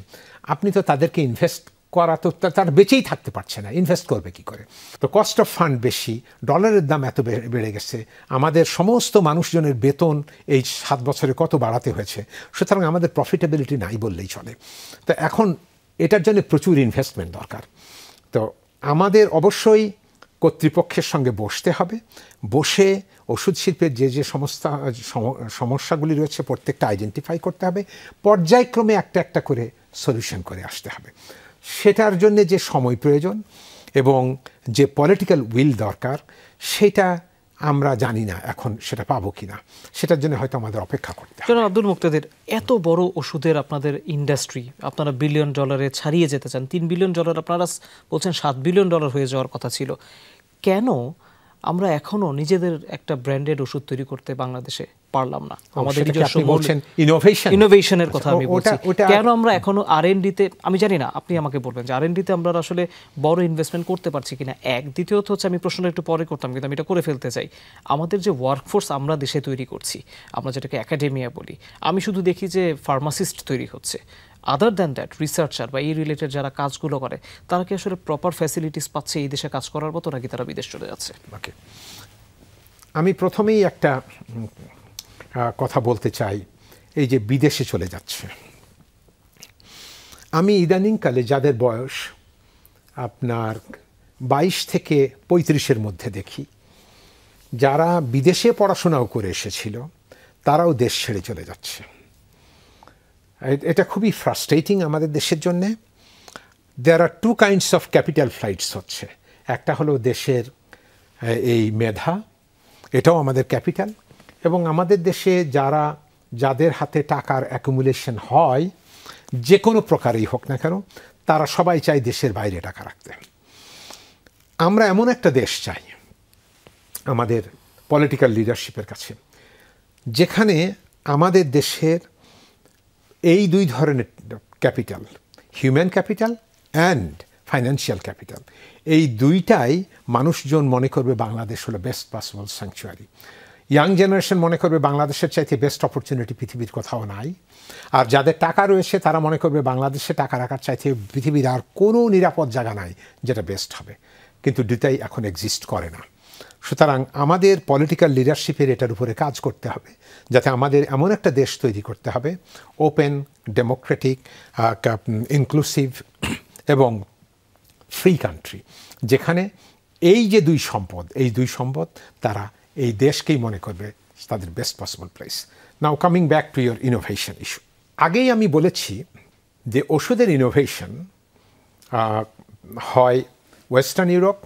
আপনি তো তাদেরকে ইনভেস্ট করা তো তার বেঁচেই থাকতে পারছে না, ইনভেস্ট করবে কি করে? তো কস্ট অফ ফান্ড বেশি, ডলারের দাম এত বেড়ে গেছে, আমাদের সমস্ত মানুষজনের বেতন এই 7 বছরে কত বাড়াতে হয়েছে, সুতরাং আমাদের প্রফিটেবিলিটি নাই বললেই চলে। তো এখন এটার জন্য প্রচুর ইনভেস্টমেন্ট দরকার। তো আমাদের অবশ্যই কর্তৃপক্ষের সঙ্গে বসতে হবে, বসে ওষুধ শিল্পের যে সমস্যাগুলি রয়েছে প্রত্যেকটা আইডেন্টিফাই করতে হবে, পর্যায়ক্রমে একটা একটা করে সলিউশন করে আসতে হবে। সেটার জন্য যে সময় প্রয়োজন এবং যে পলিটিক্যাল উইল দরকার, সেটা আমরা জানি না এখন সেটা পাবো কিনা, সেটার জন্য হয়তো আমাদের অপেক্ষা করতে হবে। জনাব আব্দুল মুক্তাদির, এত বড় ওষুধের আপনাদের ইন্ডাস্ট্রি, আপনারা $1 বিলিয়ন ছাড়িয়ে যেতে চান, $3 বিলিয়ন, আপনারা বলছেন $7 বিলিয়ন হয়ে যাওয়ার কথা ছিল, কেন আমরা এখনো নিজেদের একটা ব্র্যান্ডেড ওষুধ তৈরি করতে বাংলাদেশে পারলাম না? আমাদের নিজস্ব ইনোভেশনের কথা আমি বলছি। কেন আমরা এখনো R&D-তে, আমি জানি না, আপনি আমাকে বলবেন যে R&D-তে আমরা আসলে বড় ইনভেস্টমেন্ট করতে পারছি কিনা। দ্বিতীয়ত হচ্ছে, আমি প্রশ্নটা একটু পরে করতাম কিন্তু আমি এটা করে ফেলতে চাই, আমাদের যে ওয়ার্কফোর্স আমরা দেশে তৈরি করছি, আমরা যেটাকে একাডেমিয়া বলি, আমি শুধু দেখি যে ফার্মাসিস্ট তৈরি হচ্ছে। আদার দ্যান দ্যাট, রিসার্চার বা এই রিলেটেড যারা কাজগুলো করে, তারা কি আসলে প্রপার ফ্যাসিলিটিস পাচ্ছে এই দেশে কাজ করার মতো, নাকি তারা বিদেশ চলে যাচ্ছে? ওকে, আমি প্রথমেই একটা কথা বলতে চাই, এই যে বিদেশে চলে যাচ্ছে, আমি ইদানিংকালে যাদের বয়স আপনার 22 থেকে 35-এর মধ্যে দেখি, যারা বিদেশে পড়াশোনাও করে এসেছিল, তারাও দেশ ছেড়ে চলে যাচ্ছে। এটা খুবই ফ্রাস্ট্রেটিং আমাদের দেশের জন্যে। দেয়ার আর 2 কাইন্ডস অফ ক্যাপিটাল ফ্লাইটস হচ্ছে। একটা হলো দেশের এই মেধা, এটাও আমাদের ক্যাপিটাল, এবং আমাদের দেশে যাদের হাতে টাকার অ্যাকুমুলেশন হয়, যে কোনো প্রকারেই হোক না কেন, তারা সবাই চায় দেশের বাইরে টাকা রাখতে। আমরা এমন একটা দেশ চাই আমাদের পলিটিক্যাল লিডারশিপের কাছে, যেখানে আমাদের দেশের এই 2 ধরনের capital, human capital and financial capital, এই 2টাই মানুষজন মনে করবে বাংলাদেশ হলো best possible sanctuary. Young generation মনে করবে বাংলাদেশের চাইতে বেস্ট অপরচুনিটি পৃথিবীর কোথাও নাই, আর যাদের টাকা রয়েছে তারা মনে করবে বাংলাদেশে টাকা রাখার চাইতে পৃথিবীর আর কোনো নিরাপদ জায়গা নাই যেটা বেস্ট হবে। কিন্তু 2টাই এখন এক্সিস্ট করে না। সুতরাং আমাদের পলিটিক্যাল লিডারশিপের এটার উপরে কাজ করতে হবে, যাতে আমাদের এমন একটা দেশ তৈরি করতে হবে, ওপেন, ডেমোক্রেটিক, ইনক্লুসিভ এবং ফ্রি কান্ট্রি, যেখানে এই যে 2 সম্পদ, এই 2 সম্পদ তারা এই দেশকেই মনে করবে তাদের best possible place. Now coming back to your innovation issue, আগেই আমি বলেছি যে ওষুধের ইনোভেশন হয় ওয়েস্টার্ন ইউরোপ,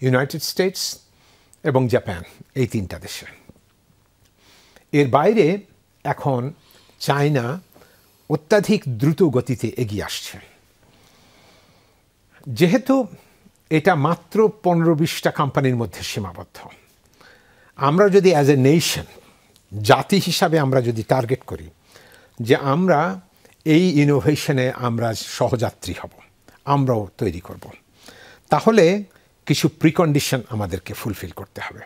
ইউনাইটেড স্টেটস এবং জাপান, এই 3টা দেশে। এর বাইরে এখন চায়না অত্যাধিক দ্রুত গতিতে এগিয়ে আসছে। যেহেতু এটা মাত্র 15-20টা কোম্পানির মধ্যে সীমাবদ্ধ, আমরা যদি অ্যাজ এ নেশন, জাতি হিসাবে আমরা যদি টার্গেট করি যে আমরা এই ইনোভেশনে আমরা সহযাত্রী হব, আমরাও তৈরি করব, তাহলে কিছু প্রিকন্ডিশন আমাদেরকে ফুলফিল করতে হবে।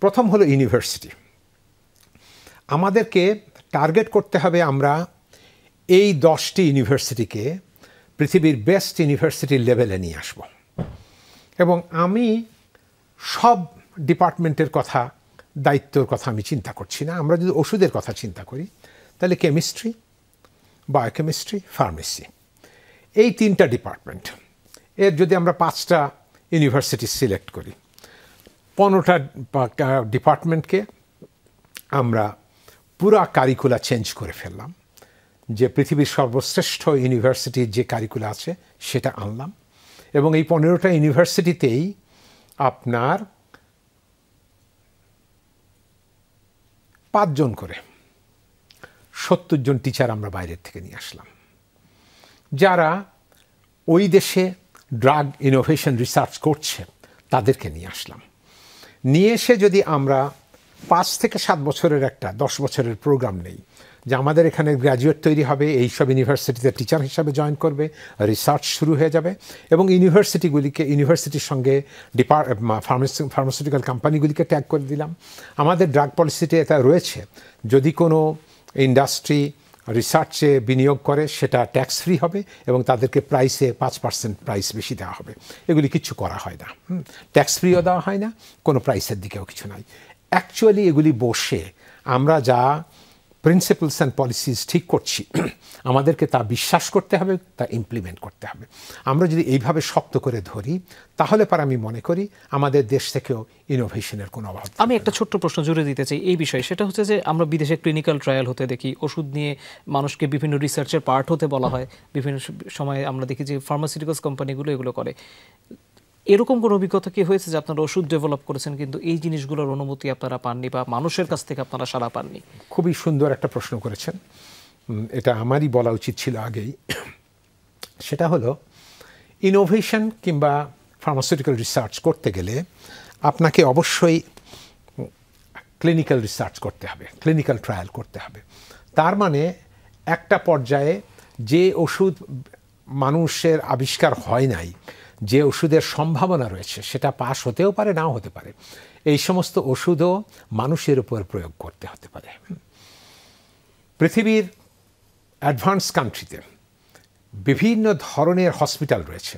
প্রথম হলো ইউনিভার্সিটি। আমাদেরকে টার্গেট করতে হবে আমরা এই 10টি ইউনিভার্সিটিকে পৃথিবীর বেস্ট ইউনিভার্সিটির লেভেলে নিয়ে আসব। এবং আমি সব ডিপার্টমেন্টের কথা, দায়িত্বর কথা আমি চিন্তা করছি না। আমরা যদি ওষুধের কথা চিন্তা করি তাহলে কেমিস্ট্রি, বায়োকেমিস্ট্রি, ফার্মেসি, এই 3টা ডিপার্টমেন্ট, এর যদি আমরা 5টা ইউনিভার্সিটি সিলেক্ট করি, 15টা ডিপার্টমেন্টকে আমরা পুরা কারিকুলা চেঞ্জ করে ফেললাম, যে পৃথিবীর সর্বশ্রেষ্ঠ ইউনিভার্সিটির যে কারিকুলা আছে সেটা আনলাম। এবং এই 15টা ইউনিভার্সিটিতেই আপনার 5 জন করে 70 জন টিচার আমরা বাইরের থেকে নিয়ে আসলাম, যারা ওই দেশে ড্রাগ ইনোভেশন রিসার্চ করছে তাদেরকে নিয়ে আসলাম। নিয়ে এসে যদি আমরা 5 থেকে 7 বছরের একটা 10 বছরের প্রোগ্রাম নেই, যে আমাদের এখানে গ্র্যাজুয়েট তৈরি হবে, এই সব ইউনিভার্সিটিতে টিচার হিসাবে জয়েন করবে, রিসার্চ শুরু হয়ে যাবে, এবং ইউনিভার্সিটির সঙ্গে ফার্মাসিউটিক্যাল কোম্পানিগুলিকে ট্যাগ করে দিলাম। আমাদের ড্রাগ পলিসিতে এটা রয়েছে, যদি কোনো ইন্ডাস্ট্রি রিসার্চে বিনিয়োগ করে সেটা ট্যাক্স ফ্রি হবে এবং তাদেরকে প্রাইসে 5% প্রাইস বেশি দেওয়া হবে। এগুলি কিচ্ছু করা হয় না, ট্যাক্স ফ্রিও দেওয়া হয় না, কোনো প্রাইসের দিকেও কিছু নাই। অ্যাকচুয়ালি এগুলি বসে আমরা যা প্রিন্সিপালস অ্যান্ড পলিসিস ঠিক করছি, আমাদেরকে তা বিশ্বাস করতে হবে, তা ইমপ্লিমেন্ট করতে হবে। আমরা যদি এইভাবে শক্ত করে ধরি তাহলে পর আমি মনে করি আমাদের দেশ থেকেও ইনোভেশনের কোনো অভাব। আমি একটা ছোট্ট প্রশ্ন জুড়ে দিতে চাই এই বিষয়ে, সেটা হচ্ছে যে আমরা বিদেশে ক্লিনিক্যাল ট্রায়াল হতে দেখি, ওষুধ নিয়ে মানুষকে বিভিন্ন রিসার্চের পার্ট হতে বলা হয়, বিভিন্ন সময় আমরা দেখি যে ফার্মাসিউটিক্যালস কোম্পানিগুলো এগুলো করে। এরকম কোনো অভিজ্ঞতা কি হয়েছে যে আপনারা ওষুধ ডেভেলপ করেছেন কিন্তু এই জিনিসগুলোর অনুমতি আপনারা পাননি বা মানুষের কাছ থেকে আপনারা সাড়া পাননি? খুবই সুন্দর একটা প্রশ্ন করেছেন, এটা আমারই বলা উচিত ছিল আগেই। সেটা হলো, ইনোভেশন কিংবা ফার্মাসিউটিক্যাল রিসার্চ করতে গেলে আপনাকে অবশ্যই ক্লিনিক্যাল রিসার্চ করতে হবে, ক্লিনিক্যাল ট্রায়াল করতে হবে। তার মানে একটা পর্যায়ে যে ওষুধ মানুষের আবিষ্কার হয় নাই, যে ওষুধের সম্ভাবনা রয়েছে, সেটা পাস হতেও পারে, নাও হতে পারে, এই সমস্ত ওষুধও মানুষের উপর প্রয়োগ করতে হতে পারে। পৃথিবীর অ্যাডভান্স কান্ট্রিতে বিভিন্ন ধরনের হসপিটাল রয়েছে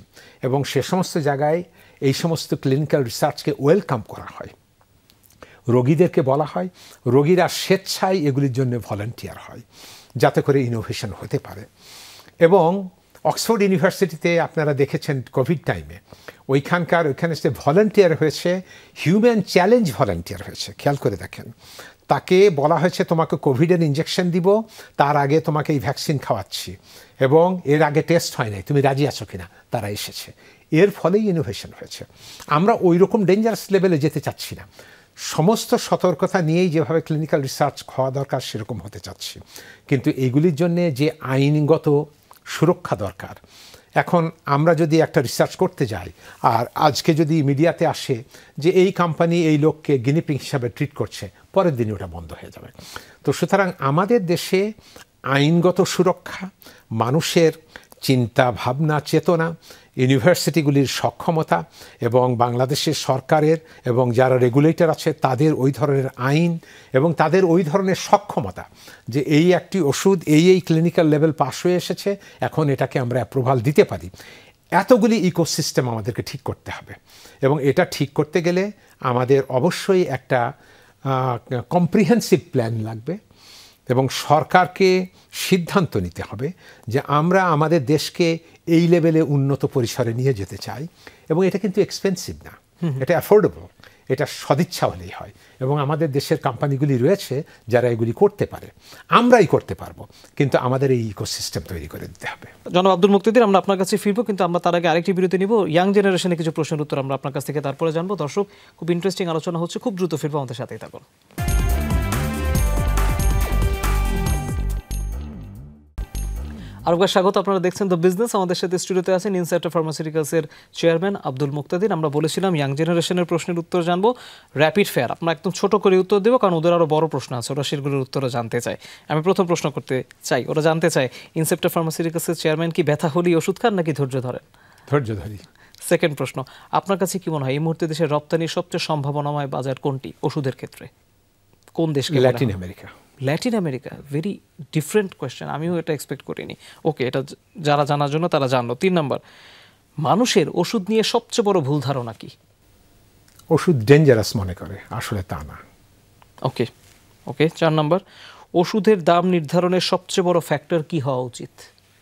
এবং সে সমস্ত জায়গায় এই সমস্ত ক্লিনিক্যাল রিসার্চকে ওয়েলকাম করা হয়। রোগীদেরকে বলা হয়, রোগীরা স্বেচ্ছায় এগুলির জন্য ভলান্টিয়ার হয় যাতে করে ইনোভেশন হতে পারে। এবং অক্সফোর্ড ইউনিভার্সিটিতে আপনারা দেখেছেন কোভিড টাইমে ওইখানে যে ভলান্টিয়ার হয়েছে, হিউম্যান চ্যালেঞ্জ ভলান্টিয়ার হয়েছে, খেয়াল করে দেখেন, তাকে বলা হয়েছে তোমাকে কোভিডের ইঞ্জেকশন দিব, তার আগে তোমাকে এই ভ্যাকসিন খাওয়াচ্ছি এবং এর আগে টেস্ট হয় নাই, তুমি রাজি আছো কিনা, তারা এসেছে। এর ফলেই ইনোভেশন হয়েছে। আমরা ওই রকম ডেঞ্জারাস লেভেলে যেতে চাচ্ছি না, সমস্ত সতর্কতা নিয়েই যেভাবে ক্লিনিক্যাল রিসার্চ হওয়া দরকার সেরকম হতে চাচ্ছি। কিন্তু এইগুলির জন্যে যে আইনগত সুরক্ষা দরকার, এখন আমরা যদি একটা রিসার্চ করতে যাই আর আজকে যদি মিডিয়াতে আসে যে এই কোম্পানি এই লোককে গিনিপিগ হিসাবে ট্রিট করছে, পরের দিনই ওটা বন্ধ হয়ে যাবে। তো সুতরাং আমাদের দেশে আইনগত সুরক্ষা, মানুষের চিন্তা ভাবনা চেতনা, ইউনিভার্সিটিগুলির সক্ষমতা এবং বাংলাদেশের সরকারের এবং যারা রেগুলেটর আছে তাদের ওই ধরনের আইন এবং তাদের ওই ধরনের সক্ষমতা যে এই একটি ওষুধ এই ক্লিনিক্যাল লেভেল পাস হয়ে এসেছে, এখন এটাকে আমরা অ্যাপ্রুভাল দিতে পারি, এতগুলি ইকোসিস্টেম আমাদেরকে ঠিক করতে হবে। এবং এটা ঠিক করতে গেলে আমাদের অবশ্যই একটা কম্প্রিহেন্সিভ প্ল্যান লাগবে এবং সরকারকে সিদ্ধান্ত নিতে হবে যে আমরা আমাদের দেশকে এই লেভেলে উন্নত পরিসরে নিয়ে যেতে চাই। এবং এটা কিন্তু এক্সপেন্সিভ না, এটা অ্যাফোর্ডেবল, এটা সদিচ্ছা হলেই হয়। এবং আমাদের দেশের কোম্পানিগুলি রয়েছে যারা এগুলি করতে পারে, আমরাই করতে পারবো, কিন্তু আমাদের এই ইকোসিস্টেম তৈরি করে দিতে হবে। জনাব আব্দুল মুক্তিদির, আমরা আপনার কাছে ফিরবো, কিন্তু আমরা তার আগে আরেকটি বিরতি নিব। ইয়াং জেনারেশনে কিছু প্রশ্নের উত্তর আমরা আপনার কাছ থেকে তারপরে জানবো। দর্শক, খুব ইন্টারেস্টিং আলোচনা হচ্ছে, খুব দ্রুত ফিরবো, আমাদের সাথেই থাকুন। আরেকবার স্বাগত। আপনারা দেখছেন দ্য বিজনেস। আমাদের সাথে স্টুডিওতে আছেন ইনসাইটার ফার্মাসিউটিক্যালসের চেয়ারম্যান আব্দুল মুক্তাদির। আমরা বলেছিলাম ইয়াং জেনারেশনের প্রশ্নের উত্তর জানবো র্যাপিড ফায়ার। আমরা একদম ছোট করে উত্তর দেবো, কারণ ওদের আরও বড় প্রশ্ন আছে, ওরা সেগুলোর উত্তরও জানতে চায়। আমি প্রথম প্রশ্ন করতে চাই, ওরা জানতে চায় ইনসাইটার ফার্মাসিউটিক্যালসের চেয়ারম্যান কি ব্যথা হলেই ওষুধ খান নাকি ধৈর্য ধরেন? ধৈর্য ধরি। সেকেন্ড প্রশ্ন, আপনার কাছে কি মনে হয় এই মুহূর্তে দেশের রপ্তানির সবচেয়ে সম্ভাবনাময় বাজার কোনটি ওষুধের ক্ষেত্রে? কোন দেশকে? Latin America. Latin America, very different question, আমিও এটা এক্সপেক্ট করিনি। ওকে, এটা যারা জানার জন্য তারা জানলো। 3 নম্বর, মানুষের ওষুধ নিয়ে সবচেয়ে বড় ভুল ধারণা কি? ওষুধ ডেঞ্জারাস মনে করে, আসলে তা না। ওকে ওকে 4 নম্বর, ওষুধের দাম নির্ধারণের সবচেয়ে বড় ফ্যাক্টর কি হওয়া উচিত?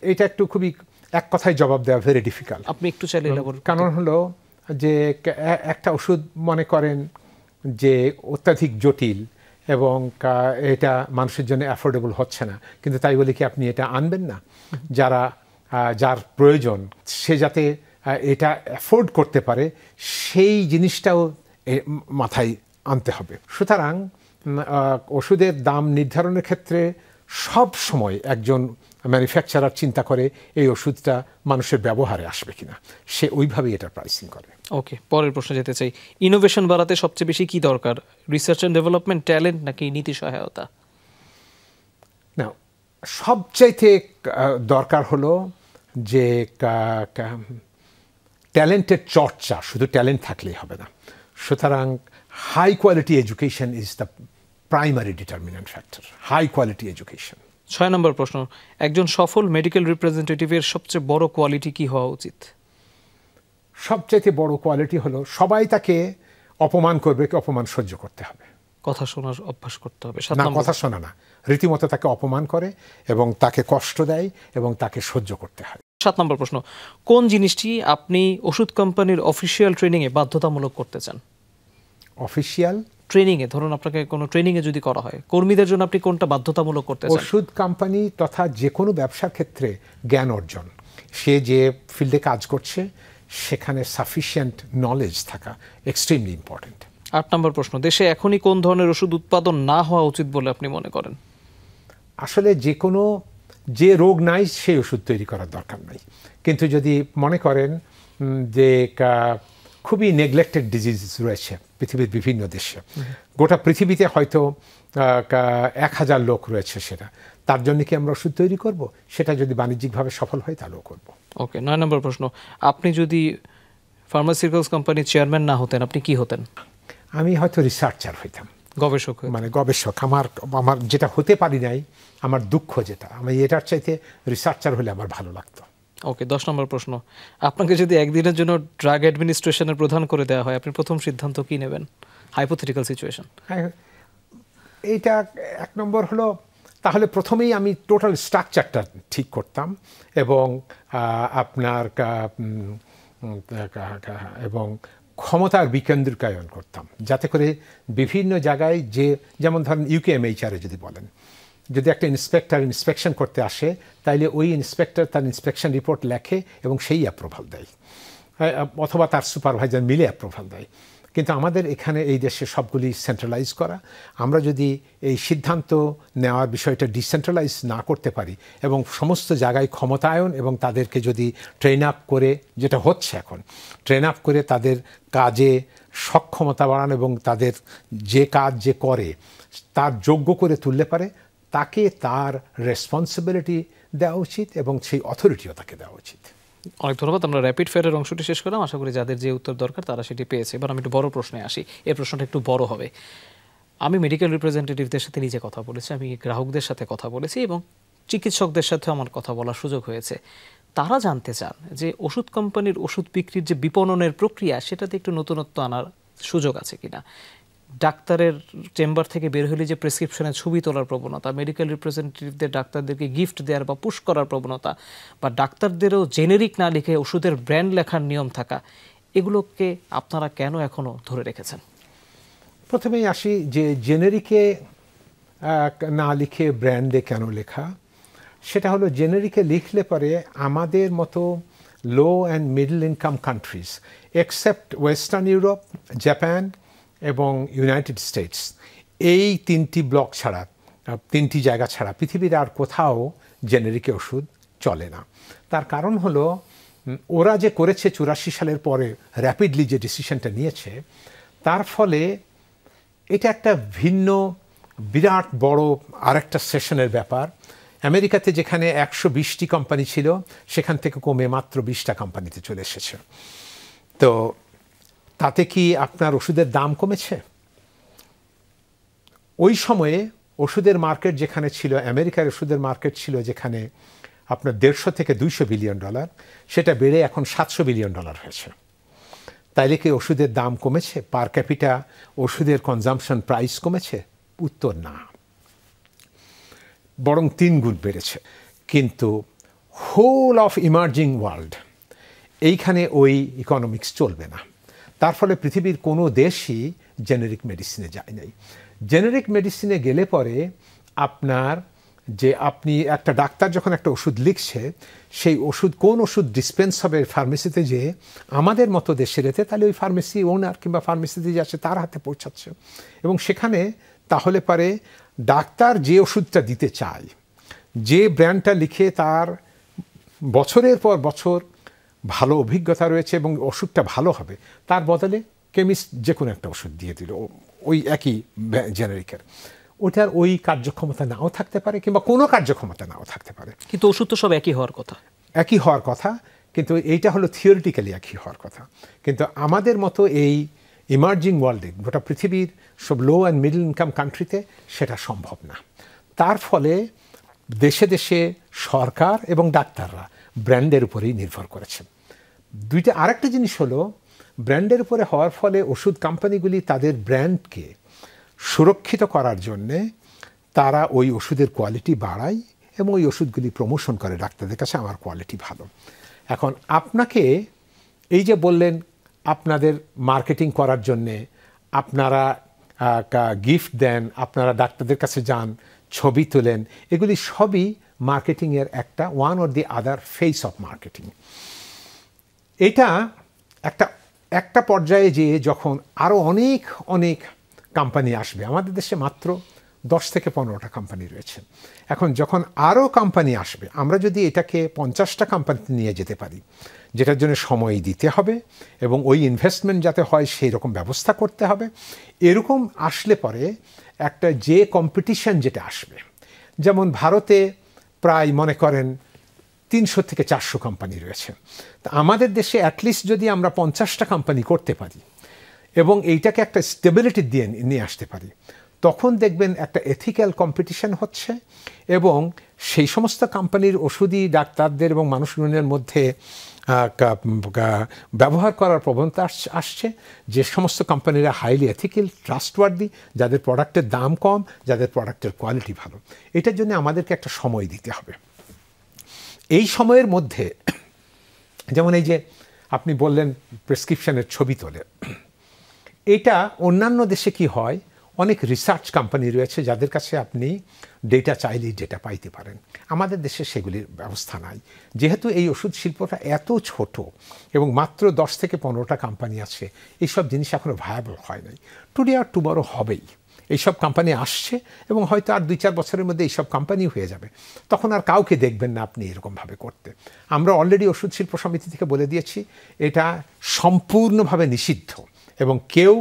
এটা একটু খুবই এক কথায় জবাব দেওয়া ভেরি ডিফিকাল্ট। আপনি একটু চাইলে কারণ হলো যে একটা ওষুধ মনে করেন যে অত্যাধিক জটিল এবং এটা মানুষের জন্য অ্যাফোর্ডেবল হচ্ছে না, কিন্তু তাই বলে কি আপনি এটা আনবেন না? যার প্রয়োজন সে যাতে এটা অ্যাফোর্ড করতে পারে সেই জিনিসটাও মাথায় আনতে হবে। সুতরাং ওষুধের দাম নির্ধারণের ক্ষেত্রে সব সময় একজন ম্যানুফ্যাকচারার চিন্তা করে এই ওষুধটা মানুষের ব্যবহারে আসবে কিনা, সে ওইভাবেই এটা প্রাইসিং করে। ওকে, পরের প্রশ্ন যেতে চাই, ইনোভেশন বাড়াতে সবচেয়ে বেশি কি দরকার? রিসার্চ অ্যান্ড ডেভেলপমেন্ট, ট্যালেন্ট নাকি নীতি সহায়তা? না, সবচাইতে দরকার হলো যে ট্যালেন্টের চর্চা, শুধু ট্যালেন্ট থাকলেই হবে না। সুতরাং high quality education is the primary determinant factor, high quality education. 6 number প্রশ্ন, একজন সফল মেডিকেল রিপ্রেজেন্টেটিভের সবচেয়ে বড় কোয়ালিটি কি হওয়া উচিত? সবচাইতে বড় কোয়ালিটি হলো সবাই তাকে অপমান করবে, কি অপমান সহ্য করতে হবে, কথা শোনার অভ্যাস করতে হবে। না, কথা শোনা না, রীতিমতো তাকে অপমান করে এবং তাকে কষ্ট দেয় এবং তাকে সহ্য করতে হয়। 7 নম্বর প্রশ্ন, কোন জিনিসটি আপনি ওষুধ কোম্পানির অফিসিয়াল ট্রেনিংয়ে বাধ্যতামূলক করতে চান? অফিসিয়াল ট্রেনিংয়ে, ধরুন আপনাকে কোনো ট্রেনিংয়ে যদি করা হয়, কর্মীদের জন্য আপনি কোনটা বাধ্যতামূলক করতে চান? ওষুধ কোম্পানি তথা যে কোনো ব্যবসার ক্ষেত্রে জ্ঞান অর্জন, সে যে ফিল্ডে কাজ করছে সেখানে সাফিসিয়েন্ট নলেজ থাকা এক্সট্রিমলি ইম্পর্টেন্ট। 8 নম্বর প্রশ্ন, দেশে এখনই কোন ধরনের ওষুধ উৎপাদন না হওয়া উচিত বলে আপনি মনে করেন? আসলে যে রোগ নাই সেই ওষুধ তৈরি করার দরকার নাই, কিন্তু যদি মনে করেন যে খুবই নেগলেক্টেড ডিজিজ রয়েছে পৃথিবীর বিভিন্ন দেশে, গোটা পৃথিবীতে হয়তো 1000 লোক রয়েছে, সেটা তার জন্য কি আমরা ওষুধ তৈরি করব? সেটা যদি বাণিজ্যিকভাবে সফল হয় তাহলেও করব। ওকে, 9 নম্বর প্রশ্ন, আপনি যদি ফার্মাসিউটিক্যালস কোম্পানির চেয়ারম্যান না হতেন আপনি কি হতেন? আমি হয়তো রিসার্চার হইতাম, গবেষক। মানে গবেষক। আমার যেটা হতে পারি নাই, আমার দুঃখ যেটা, আমি এটার চাইতে রিসার্চার হলে আমার ভালো লাগতো। ওকে, 10 নম্বর প্রশ্ন, আপনাকে যদি একদিনের জন্য ড্রাগ অ্যাডমিনিস্ট্রেশনের প্রধান করে দেওয়া হয়, আপনি প্রথম সিদ্ধান্ত কি নেবেন? Hypothetical situation. এইটা 1 নম্বর হলো, তাহলে প্রথমেই আমি টোটাল স্ট্রাকচারটা ঠিক করতাম এবং আপনার এবং ক্ষমতার বিকেন্দ্রিকায়ন করতাম, যাতে করে বিভিন্ন জায়গায় যেমন ধরেন ইউকেএমএইচআরে যদি বলেন, যদি একটা ইন্সপেক্টর ইন্সপেকশন করতে আসে, তাইলে ওই ইন্সপেক্টর তার ইন্সপেকশন রিপোর্ট লেখে এবং সেই অ্যাপ্রুভাল দেয়, অথবা তার সুপারভাইজার মিলে অ্যাপ্রুভাল দেয়। কিন্তু আমাদের এখানে এই দেশে সবগুলি সেন্ট্রালাইজ করা, আমরা যদি এই সিদ্ধান্ত নেওয়ার বিষয়টা ডিসেন্ট্রালাইজ না করতে পারি এবং সমস্ত জায়গায় ক্ষমতায়ন এবং তাদেরকে যদি ট্রেন আপ করে, যেটা হচ্ছে এখন, ট্রেন আপ করে তাদের কাজে সক্ষমতা বাড়ানো এবং তাদের যে কাজ যে করে তার যোগ্য করে তুললে পারে, তাকে তার রেসপন্সিবিলিটি দেওয়া উচিত এবং সেই অথরিটিও তাকে দেওয়া উচিত। অনেক ধন্যবাদ। আমরা র্যাপিড ফায়ারের অংশটি শেষ করলাম, আশা করি যাদের যে উত্তর দরকার তারা সেটি পেয়েছে। এবার আমি একটু বড় প্রশ্নে আসি, এই প্রশ্নটা একটু বড় হবে। আমি মেডিকেল রিপ্রেজেন্টেটিভদের সাথে নিজে কথা বলেছি, আমি গ্রাহকদের সাথে কথা বলেছি এবং চিকিৎসকদের সাথে আমার কথা বলার সুযোগ হয়েছে। তারা জানতে চান যে ওষুধ কোম্পানির ওষুধ বিক্রির যে বিপণনের প্রক্রিয়া, সেটাতে একটু নতুনত্ব আনার সুযোগ আছে কিনা। ডাক্তারের চেম্বার থেকে বের হলে যে প্রেসক্রিপশনে ছবি তোলার প্রবণতা, মেডিকেল রিপ্রেজেন্টেটিভদের ডাক্তারদেরকে গিফট দেওয়ার বা পুশ করার প্রবণতা, বা ডাক্তারদেরও জেনেরিক না লিখে ওষুধের ব্র্যান্ড লেখার নিয়ম থাকা, এগুলোকে আপনারা কেন এখনও ধরে রেখেছেন? প্রথমেই আসি যে জেনেরিকে না লিখে ব্র্যান্ডে কেন লেখা। সেটা হলো, জেনেরিকে লিখলে পরে আমাদের মতো low and middle income countries, except western Europe, Japan এবং ইউনাইটেড স্টেটস, এই 3টি ব্লক ছাড়া, 3টি জায়গা ছাড়া পৃথিবীর আর কোথাও জেনেরিকে ওষুধ চলে না। তার কারণ হলো ওরা যে করেছে 84 সালের পরে র্যাপিডলি যে ডিসিশনটা নিয়েছে, তার ফলে এটা একটা ভিন্ন বিরাট বড় আরেকটা সেশনের ব্যাপার। আমেরিকাতে যেখানে 120টি কোম্পানি ছিল, সেখান থেকে কমে মাত্র 20টা কোম্পানিতে চলে এসেছে। তো তাতে কি আপনার ওষুধের দাম কমেছে? ওই সময়ে ওষুধের মার্কেট যেখানে ছিল, আমেরিকার ওষুধের মার্কেট ছিল যেখানে আপনার 150 থেকে 200 বিলিয়ন ডলার, সেটা বেড়ে এখন 700 বিলিয়ন ডলার হয়েছে। তাইলে কি ওষুধের দাম কমেছে? পার ক্যাপিটা ওষুধের কনজাম্পশন প্রাইস কমেছে? উত্তর না, বরং 3 গুণ বেড়েছে। কিন্তু হোল অফ ইমার্জিং ওয়ার্ল্ড, এইখানে ওই ইকোনমিক্স চলবে না। তার ফলে পৃথিবীর কোনো দেশই জেনেরিক মেডিসিনে যায় নাই। জেনেরিক মেডিসিনে গেলে পরে আপনার যে আপনি একটা ডাক্তার যখন একটা ওষুধ লিখছে, সেই ওষুধ কোন ওষুধ ডিসপেন্স হবে ফার্মেসিতে, যে আমাদের মতো দেশের এতে, তাহলে ওই ফার্মেসি ওনার কিংবা ফার্মেসিতে যে আছে তার হাতে পৌঁছাচ্ছে। এবং সেখানে তাহলে পারে ডাক্তার যে ওষুধটা দিতে চায়, যে ব্র্যান্ডটা লিখে তার বছরের পর বছর ভালো অভিজ্ঞতা রয়েছে এবং ওষুধটা ভালো হবে, তার বদলে কেমিস্ট যে কোনো একটা ওষুধ দিয়ে দিল ওই একই জেনারিকের, ওটার ওই কার্যক্ষমতা নাও থাকতে পারে কিংবা কোনো কার্যক্ষমতা নাও থাকতে পারে। কিন্তু ওষুধ তো সব একই হওয়ার কথা। একই হওয়ার কথা, কিন্তু এইটা হলো থিওরিটিক্যালি একই হওয়ার কথা। কিন্তু আমাদের মতো এই ইমার্জিং ওয়ার্ল্ডে, গোটা পৃথিবীর সব লো অ্যান্ড মিডল ইনকাম কান্ট্রিতে সেটা সম্ভব না। তার ফলে দেশে দেশে সরকার এবং ডাক্তাররা ব্র্যান্ডের উপরেই নির্ভর করেছে। আরেকটা জিনিস হলো, ব্র্যান্ডের উপরে হওয়ার ফলে ওষুধ কোম্পানিগুলি তাদের ব্র্যান্ডকে সুরক্ষিত করার জন্যে তারা ওই ওষুধের কোয়ালিটি বাড়ায় এবং ওই ওষুধগুলি প্রমোশন করে ডাক্তারদের কাছে, আমার কোয়ালিটি ভালো। এখন আপনাকে এই যে বললেন আপনাদের মার্কেটিং করার জন্যে আপনারা গিফট দেন, আপনারা ডাক্তারদের কাছে যান, ছবি তোলেন, এগুলি সবই মার্কেটিংয়ের একটা one or the other face of marketing. এটা একটা পর্যায়ে যেয়ে যখন আরও অনেক অনেক কোম্পানি আসবে, আমাদের দেশে মাত্র 10 থেকে 15টা কোম্পানি রয়েছে। এখন যখন আরও কোম্পানি আসবে, আমরা যদি এটাকে 50টা কোম্পানিতে নিয়ে যেতে পারি, যেটার জন্য সময় দিতে হবে এবং ওই ইনভেস্টমেন্ট যাতে হয় সেই রকম ব্যবস্থা করতে হবে, এরকম আসলে পরে একটা যে কম্পিটিশন যেটা আসবে, যেমন ভারতে প্রায় মনে করেন 300 থেকে 400 কোম্পানি রয়েছে, তা আমাদের দেশে অ্যাটলিস্ট যদি আমরা 50টা কোম্পানি করতে পারি এবং এইটাকে একটা স্টেবিলিটি দিয়ে নিয়ে আসতে পারি, তখন দেখবেন একটা এথিক্যাল কম্পিটিশন হচ্ছে এবং সেই সমস্ত কোম্পানির ওষুধই ডাক্তারদের এবং মানুষজনের মধ্যে ব্যবহার করার প্রবণতা আসছে, যে সমস্ত কোম্পানিরা হাইলি এথিক্যাল, ট্রাস্টওয়ার্দি, যাদের প্রোডাক্টের দাম কম, যাদের প্রোডাক্টের কোয়ালিটি ভালো। এটার জন্য আমাদেরকে একটা সময় দিতে হবে। এই সময়ের মধ্যে যেমন এই যে আপনি বললেন প্রেসক্রিপশনের ছবি তোলে, এটা অন্যান্য দেশে কি হয়, অনেক রিসার্চ কোম্পানি রয়েছে যাদের কাছে আপনি ডেটা চাইলেই ডেটা পাইতে পারেন। আমাদের দেশে সেগুলির ব্যবস্থা নাই। যেহেতু এই ওষুধ শিল্পটা এত ছোট এবং মাত্র 10 থেকে 15টা কোম্পানি আছে, এইসব জিনিস এখনও ভায়াবল হয় নাই। টুডে আর টুমরো হবেই, এইসব কোম্পানি আসছে এবং হয়তো আর 2-4 বছরের মধ্যে এইসব কোম্পানি হয়ে যাবে। তখন আর কাউকে দেখবেন না আপনি এরকমভাবে করতে। আমরা অলরেডি ওষুধ শিল্প সমিতি থেকে বলে দিয়েছি এটা সম্পূর্ণভাবে নিষিদ্ধ এবং কেউ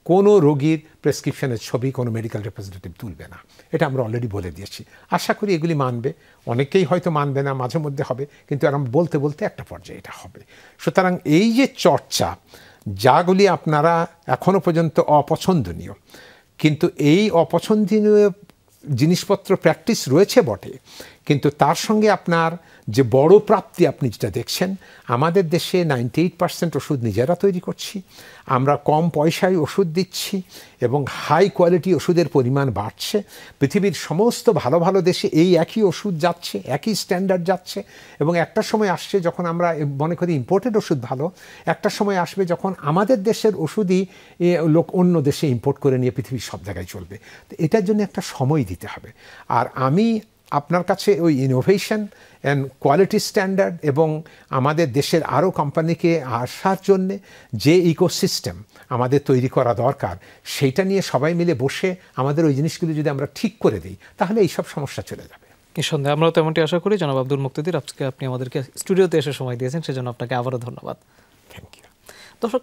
কোনো রোগীর প্রেসক্রিপশনের ছবি কোনো মেডিকেল রিপ্রেজেন্টেটিভ তুলবে না, এটা আমরা অলরেডি বলে দিয়েছি। আশা করি এগুলি মানবে, অনেকেই হয়তো মানবে না, মাঝে মধ্যে হবে, কিন্তু আর বলতে বলতে একটা পর্যায়ে এটা হবে। সুতরাং এই যে চর্চা, যাগুলি আপনারা এখনও পর্যন্ত অপছন্দনীয়, কিন্তু এই অপছন্দনীয় জিনিসপত্র প্র্যাকটিস রয়েছে বটে, কিন্তু তার সঙ্গে আপনার যে বড় প্রাপ্তি আপনি যেটা দেখছেন, আমাদের দেশে 98% ওষুধ নিজেরা তৈরি করছি, আমরা কম পয়সায় ওষুধ দিচ্ছি এবং হাই কোয়ালিটি ওষুধের পরিমাণ বাড়ছে। পৃথিবীর সমস্ত ভালো ভালো দেশে এই একই ওষুধ যাচ্ছে, একই স্ট্যান্ডার্ড যাচ্ছে এবং একটা সময় আসছে যখন আমরা মনে করি ইম্পোর্টেড ওষুধ ভালো, একটা সময় আসবে যখন আমাদের দেশের ওষুধই লোক অন্য দেশে ইম্পোর্ট করে নিয়ে পৃথিবীর সব জায়গায় চলবে। তো এটার জন্য একটা সময় দিতে হবে। আর আমি আপনার কাছে ওই ইনোভেশন অ্যান্ড কোয়ালিটি স্ট্যান্ডার্ড এবং আমাদের দেশের আরও কোম্পানিকে আসার জন্যে যে ইকোসিস্টেম আমাদের তৈরি করা দরকার, সেইটা নিয়ে সবাই মিলে বসে আমাদের ওই জিনিসগুলি যদি আমরা ঠিক করে দিই, তাহলে এইসব সমস্যা চলে যাবে। নিঃসন্দেহে আমরাও তেমনটি আশা করি। জনাব আব্দুল মুক্তাদির, আজকে আপনি আমাদেরকে স্টুডিওতে এসে সময় দিয়েছেন, সেজন্য আপনাকে আবারও ধন্যবাদ। Thank you. দর্শক,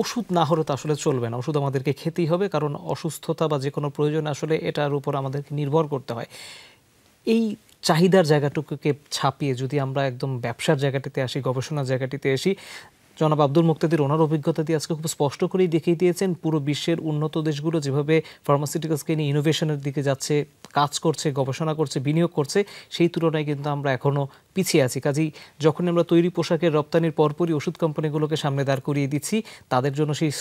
ওষুধ না হলে তো আসলে চলবে না, ওষুধ আমাদেরকে খেতেই হবে, কারণ অসুস্থতা বা যে কোনো প্রয়োজনে আসলে এটার উপর আমাদেরকে নির্ভর করতে হয়। এই চাহিদার জায়গাটুকুকে ছাপিয়ে যদি আমরা একদম ব্যবসার জায়গাটিতে আসি, গবেষণার জায়গাটিতে আসি, জনাব আব্দুল মুক্তাদির ওনার অভিজ্ঞতা দিয়ে আজকে খুব স্পষ্ট করেই দেখিয়ে দিয়েছেন পুরো বিশ্বের উন্নত দেশগুলো যেভাবে ফার্মাসিউটিক্যালসকে নিয়ে ইনোভেশনের দিকে যাচ্ছে, কাজ করছে, গবেষণা করছে, বিনিয়োগ করছে, সেই তুলনায় কিন্তু আমরা এখনও পিছিয়ে আছি। কাজেই যখন আমরা তৈরি পোশাকের রপ্তানির পরপরই ওষুধ কোম্পানিগুলোকে সামনে দাঁড় করিয়ে দিচ্ছি, তাদের জন্য সেই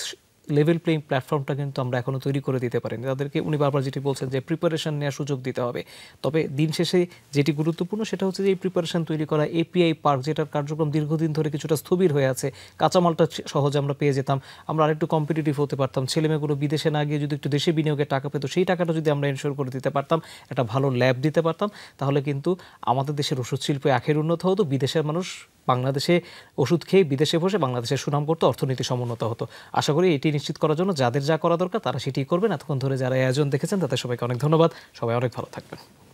লেভেল প্লেইং প্ল্যাটফর্মটা কিন্তু আমরা এখনও তৈরি করে দিতে পারিনি। তাদেরকে উনি বারবার যেটি বলছেন যে প্রিপারেশন নেওয়ার সুযোগ দিতে হবে। তবে দিন শেষে যেটি গুরুত্বপূর্ণ সেটা হচ্ছে যে এই প্রিপারেশন তৈরি করা, এপিআই পার্ক যেটার কার্যক্রম দীর্ঘদিন ধরে কিছুটা স্থবির হয়ে আছে, কাঁচামালটা সহজে আমরা পেয়ে যেতাম, আমরা আরেকটু কম্পিটিটিভ হতে পারতাম, ছেলেমেয়েগুলো বিদেশে না গিয়ে যদি একটু দেশে বিনিয়োগের টাকা পেতো, সেই টাকাটা যদি আমরা এনশোর করে দিতে পারতাম, একটা ভালো ল্যাব দিতে পারতাম, তাহলে কিন্তু আমাদের দেশের ওষুধ শিল্পে আখের উন্নত হতো, বিদেশের মানুষ বাংলাদেশে ওষুধ খেয়ে বিদেশে বসে বাংলাদেশের সুনাম করতো, অর্থনীতি সমুন্নত হতো। আশা করি এটি নিশ্চিত করার জন্য যাদের যা করা দরকার তারা সেটি করবেন। এতক্ষণ ধরে যারা আয়োজন দেখেছেন তাদের সবাইকে অনেক ধন্যবাদ। সবাই অনেক ভালো থাকবেন।